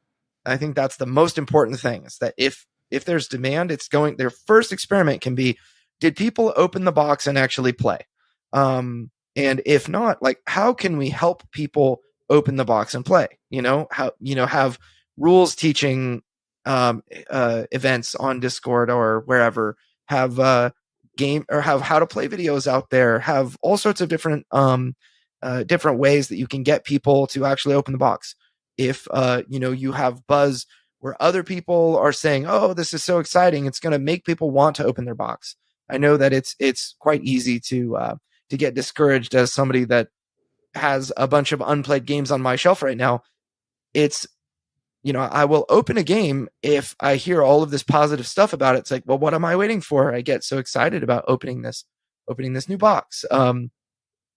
I think that's the most important thing, is that if there's demand, their first experiment can be, did people open the box and actually play? And if not, like, how can we help people open the box and play? Have rules teaching events on Discord or wherever, have game, or have how to play videos out there, have all sorts of different ways that you can get people to actually open the box. If you have buzz where other people are saying, oh, this is so exciting, it's going to make people want to open their box. I know that it's quite easy to get discouraged as somebody that has a bunch of unplayed games on my shelf right now. It's, I will open a game if I hear all of this positive stuff about it. It's like, well, what am I waiting for? I get so excited about opening this new box.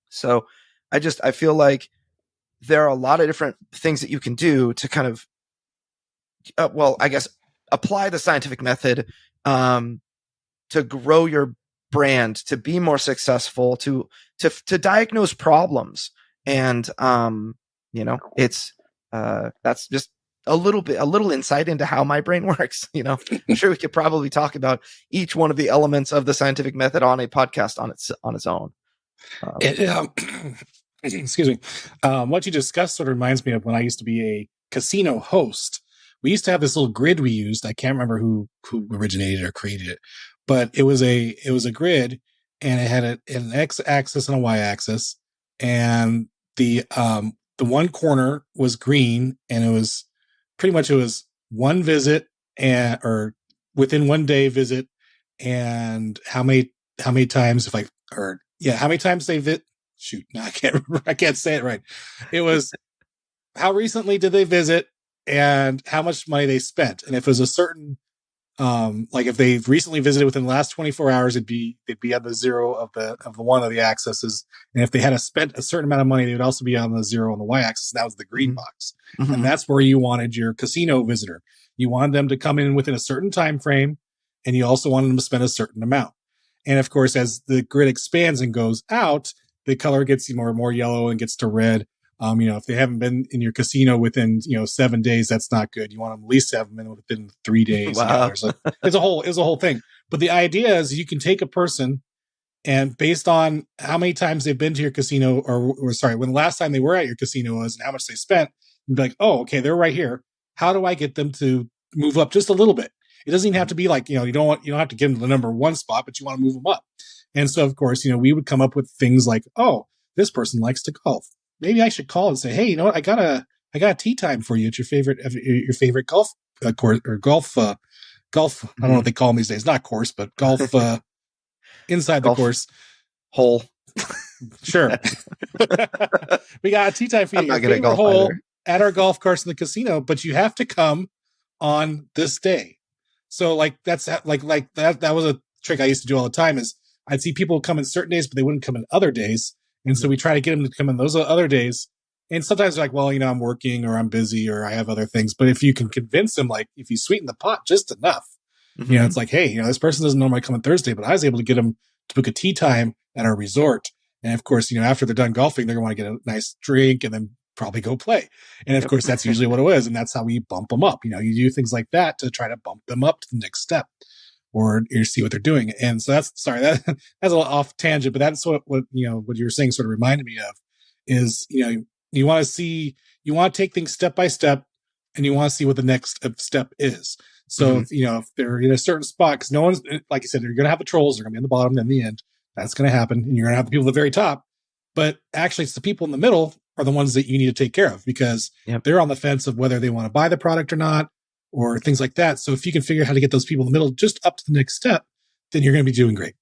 So I feel like there are a lot of different things that you can do to kind of, apply the scientific method to grow your brand, to be more successful, to diagnose problems. And, it's, that's just a little insight into how my brain works. I'm sure we could probably talk about each one of the elements of the scientific method on a podcast on its own. Excuse me. What you discussed sort of reminds me of when I used to be a casino host. We used to have this little grid we used. I can't remember who originated or created it, but it was a grid, and it had an x-axis and a y-axis, and the one corner was green, and it was one visit or within 1 day visit, and how many times how many times they I can't remember. I can't say it right. It was how recently did they visit and how much money they spent. And if it was a certain, like if they've recently visited within the last 24 hours, they'd be on the zero of the one of the axes. And if they had spent a certain amount of money, they would also be on the zero on the y-axis. That was the green box. Mm-hmm. And that's where you wanted your casino visitor. You wanted them to come in within a certain time frame, and you also wanted them to spend a certain amount. And of course, as the grid expands and goes out, the color gets more and more yellow and gets to red. If they haven't been in your casino within, 7 days, that's not good. You want them at least to have them in within 3 days. Wow. It's a whole thing. But the idea is you can take a person, and based on how many times they've been to your casino, when the last time they were at your casino was and how much they spent, you'd be like, oh, okay, they're right here. How do I get them to move up just a little bit? It doesn't even have to be like, you don't have to give them the number one spot, but you want to move them up. And so, of course, we would come up with things like, oh, this person likes to golf. Maybe I should call and say, hey, you know what? I got a tee time for you. It's your favorite golf course or golf. I don't know what they call them these days. Not course, but golf inside the course hole. Sure. We got a tee time for you. Your favorite hole at our golf course in the casino, but you have to come on this day. So like that's like that was a trick I used to do all the time. Is I'd see people come in certain days, but they wouldn't come in other days. And so we try to get them to come in those other days. And sometimes they're like, well, I'm working or I'm busy or I have other things. But if you can convince them, like if you sweeten the pot just enough, it's like, hey, this person doesn't normally come on Thursday, but I was able to get them to book a tea time at our resort. And of course, after they're done golfing, they're going to want to get a nice drink and then probably go play. And of course, that's usually what it is. And that's how we bump them up. You do things like that to try to bump them up to the next step. Or you see what they're doing. And so that's a little off tangent, but that's what you were saying sort of reminded me of is, you want to take things step by step, and you want to see what the next step is. So, if they're in a certain spot, because no one's, like you said, you're going to have the trolls, they're going to be in the bottom, then the end. That's going to happen. And you're going to have the people at the very top. But actually, it's the people in the middle are the ones that you need to take care of, because they're on the fence of whether they want to buy the product or not, or things like that. So if you can figure out how to get those people in the middle just up to the next step, then you're going to be doing great.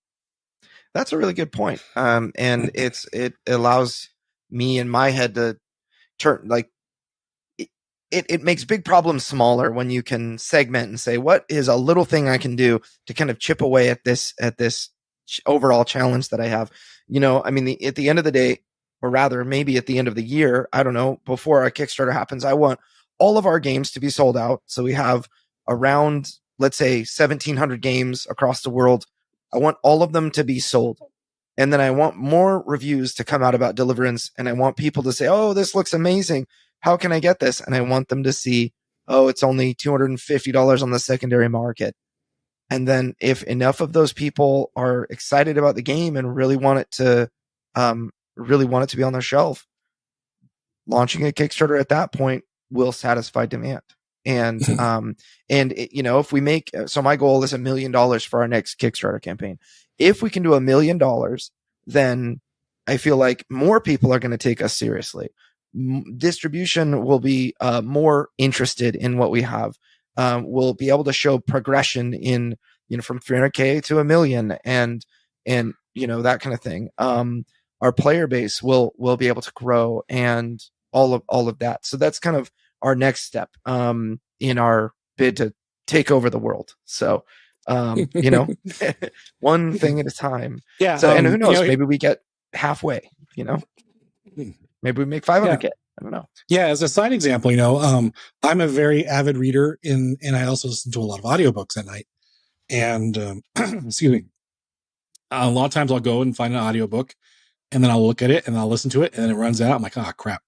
That's a really good point. And it allows me in my head to turn, like, it makes big problems smaller when you can segment and say, what is a little thing I can do to kind of chip away at this overall challenge that I have? You know, I mean, at the end of the day, or rather maybe at the end of the year, I don't know, before our Kickstarter happens, I want all of our games to be sold out. So we have around, let's say, 1,700 games across the world. I want all of them to be sold. And then I want more reviews to come out about Deliverance. And I want people to say, oh, this looks amazing. How can I get this? And I want them to see, oh, it's only $250 on the secondary market. And then if enough of those people are excited about the game and really want it to be on their shelf, launching a Kickstarter at that point will satisfy demand. And, you know, if we make, so my goal is $1 million for our next Kickstarter campaign. If we can do $1 million, then I feel like more people are going to take us seriously. Distribution will be more interested in what we have. We'll be able to show progression in, you know, from 300K to 1 million and, you know, that kind of thing. Our player base will be able to grow and all of that. So that's kind of our next step, in our bid to take over the world. So, you know, one thing at a time. Yeah. So, and who knows, you know, maybe we get halfway, you know, maybe we make 500K. I don't know. Yeah, as a side example, you know, I'm a very avid reader and I also listen to a lot of audiobooks at night. And excuse me, a lot of times I'll go and find an audiobook and then I'll look at it and I'll listen to it and then it runs out. I'm like, oh crap.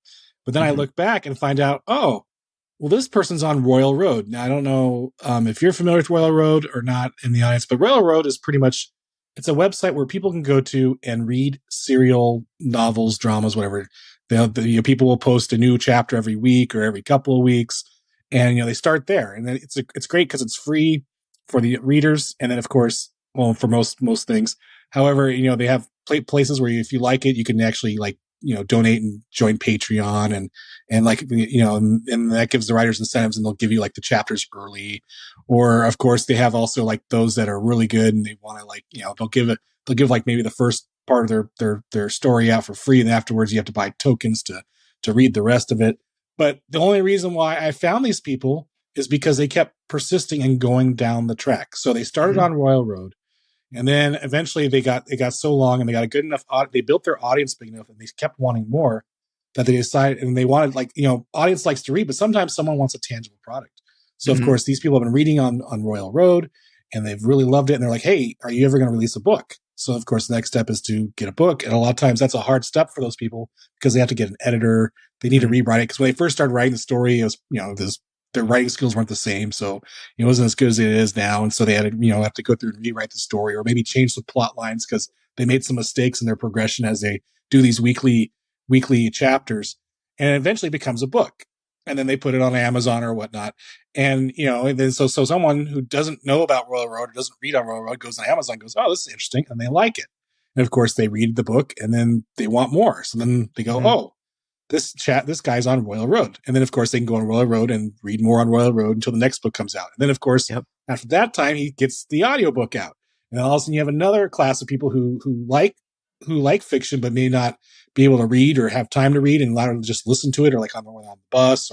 But then I look back and find out, oh, well, this person's on Royal Road. Now I don't know if you're familiar with Royal Road or not in the audience, but Royal Road is pretty much, it's a website where people can go to and read serial novels, dramas, whatever. You know, people will post a new chapter every week or every couple of weeks, and you know they start there, and then it's great because it's free for the readers, and then of course, well, for most things. However, you know they have places where if you like it, you can actually like you know donate and join Patreon, and like you know, and that gives the writers incentives, and they'll give you like the chapters early, or of course they have also like those that are really good and they want to like you know they'll give like maybe the first part of their story out for free, and afterwards you have to buy tokens to read the rest of it. But the only reason why I found these people is because they kept persisting and going down the track. So they started on Royal Road, and then eventually it got so long and they got a good enough they built their audience big enough and they kept wanting more that they decided, and they wanted, like, you know, audience likes to read, but sometimes someone wants a tangible product. So of course these people have been reading on Royal Road and they've really loved it, and they're like, hey, are you ever going to release a book? So, of course, the next step is to get a book. And a lot of times that's a hard step for those people because they have to get an editor. They need to rewrite it. Because when they first started writing the story, it was, you know, their writing skills weren't the same. So it wasn't as good as it is now. And so they had to, you know, have to go through and rewrite the story or maybe change the plot lines because they made some mistakes in their progression as they do these weekly chapters. And it eventually becomes a book. And then they put it on Amazon or whatnot. And, you know, and then so someone who doesn't know about Royal Road or doesn't read on Royal Road goes on Amazon, goes, oh, this is interesting. And they like it. And of course they read the book and then they want more. So then they go, oh, this guy's on Royal Road. And then of course they can go on Royal Road and read more on Royal Road until the next book comes out. And then of course, after that time, he gets the audiobook out. And then all of a sudden you have another class of people who like fiction, but may not be able to read or have time to read and allow them to just listen to it, or like on the bus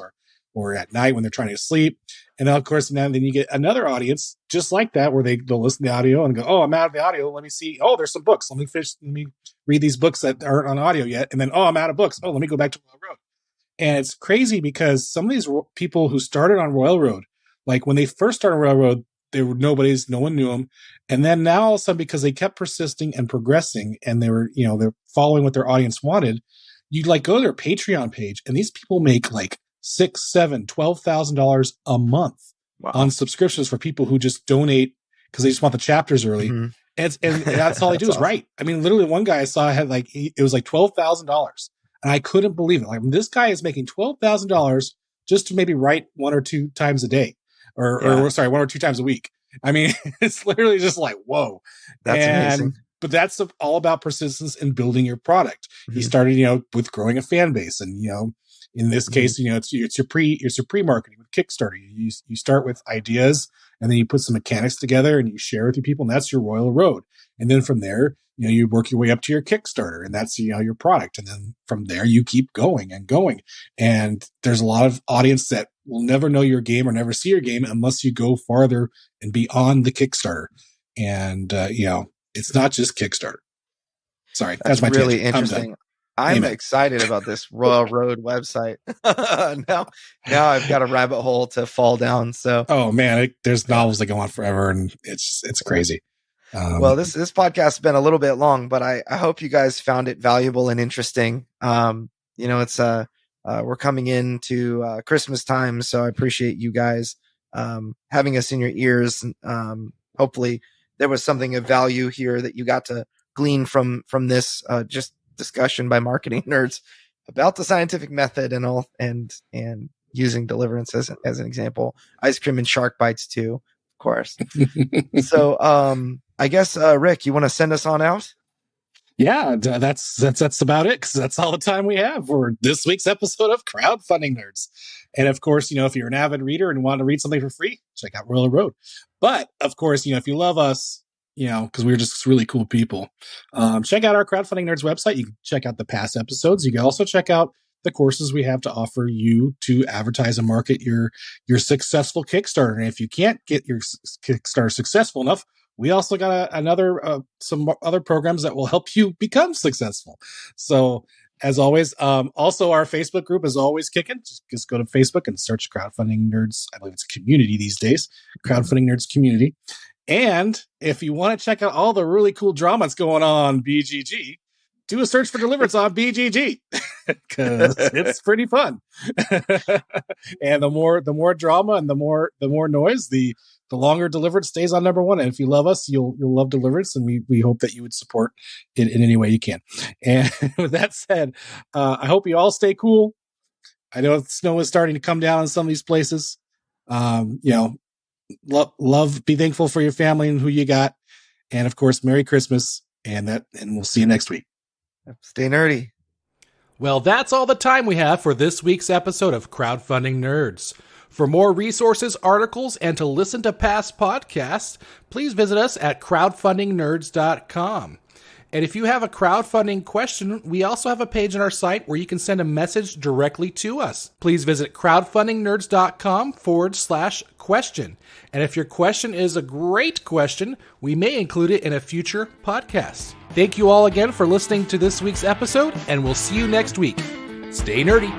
or at night when they're trying to sleep. And then of course, then you get another audience just like that, where they'll listen to the audio and go, oh, I'm out of the audio. Let me see. Oh, there's some books. Let me read these books that aren't on audio yet. And then, oh, I'm out of books. Oh, let me go back to Royal Road. And it's crazy because some of these people who started on Royal Road, like when they first started Royal Road, no one knew them. And then now all of a sudden, because they kept persisting and progressing and they were, you know, they're following what their audience wanted, you'd like go to their Patreon page and these people make like $6,000, $7,000, $12,000 a month on subscriptions for people who just donate because they just want the chapters early. And that's all they do is write. I mean, literally one guy I saw had like, it was like $12,000 and I couldn't believe it. Like, this guy is making $12,000 just to maybe write 1 or 2 times a day or sorry, 1 or 2 times a week. I mean, it's literally just like, whoa. That's amazing. But that's all about persistence and building your product. He started, you know, with growing a fan base, and, you know, in this case, you know, it's your pre-marketing with Kickstarter. You start with ideas, and then you put some mechanics together and you share with your people, and that's your Royal Road. And then from there, you work your way up to your Kickstarter, and that's, your product. And then from there, you keep going and going. And there's a lot of audience that will never know your game or never see your game unless you go farther and beyond the Kickstarter. And, it's not just Kickstarter. Sorry. That's my really tangent. interesting. I'm excited about this Royal Road website. now I've got a rabbit hole to fall down. So, oh man, there's novels that go on forever, and it's crazy. Well, this podcast has been a little bit long, but I hope you guys found it valuable and interesting. It's we're coming into Christmas time, so I appreciate you guys having us in your ears. Hopefully, there was something of value here that you got to glean from this just discussion by marketing nerds about the scientific method and all, and using Deliverance as an example. Ice cream and shark bites too, of course. So, I guess, Rick, you want to send us on out? Yeah, that's about it, because that's all the time we have for this week's episode of Crowdfunding Nerds. And of course, if you're an avid reader and want to read something for free, check out Royal Road. But of course, if you love us, because we're just really cool people, check out our Crowdfunding Nerds website. You can check out the past episodes. You can also check out the courses we have to offer you to advertise and market your successful Kickstarter. And if you can't get your Kickstarter successful enough, we also got some other programs that will help you become successful. So as always, also our Facebook group is always kicking. Just go to Facebook and search Crowdfunding Nerds. I believe it's a community these days, Crowdfunding Nerds community. And if you want to check out all the really cool dramas going on BGG, do a search for Deliverance on BGG, because it's pretty fun. And the more drama and the more noise, the longer Deliverance stays on number one. And if you love us, you'll love Deliverance, and we hope that you would support it in any way you can. And with that said, I hope you all stay cool. I know snow is starting to come down in some of these places. Love, be thankful for your family and who you got. And of course, Merry Christmas, and we'll see you next week. Stay nerdy. Well, that's all the time we have for this week's episode of Crowdfunding Nerds. For more resources, articles, and to listen to past podcasts, please visit us at crowdfundingnerds.com. And if you have a crowdfunding question, we also have a page on our site where you can send a message directly to us. Please visit crowdfundingnerds.com/question. And if your question is a great question, we may include it in a future podcast. Thank you all again for listening to this week's episode, and we'll see you next week. Stay nerdy.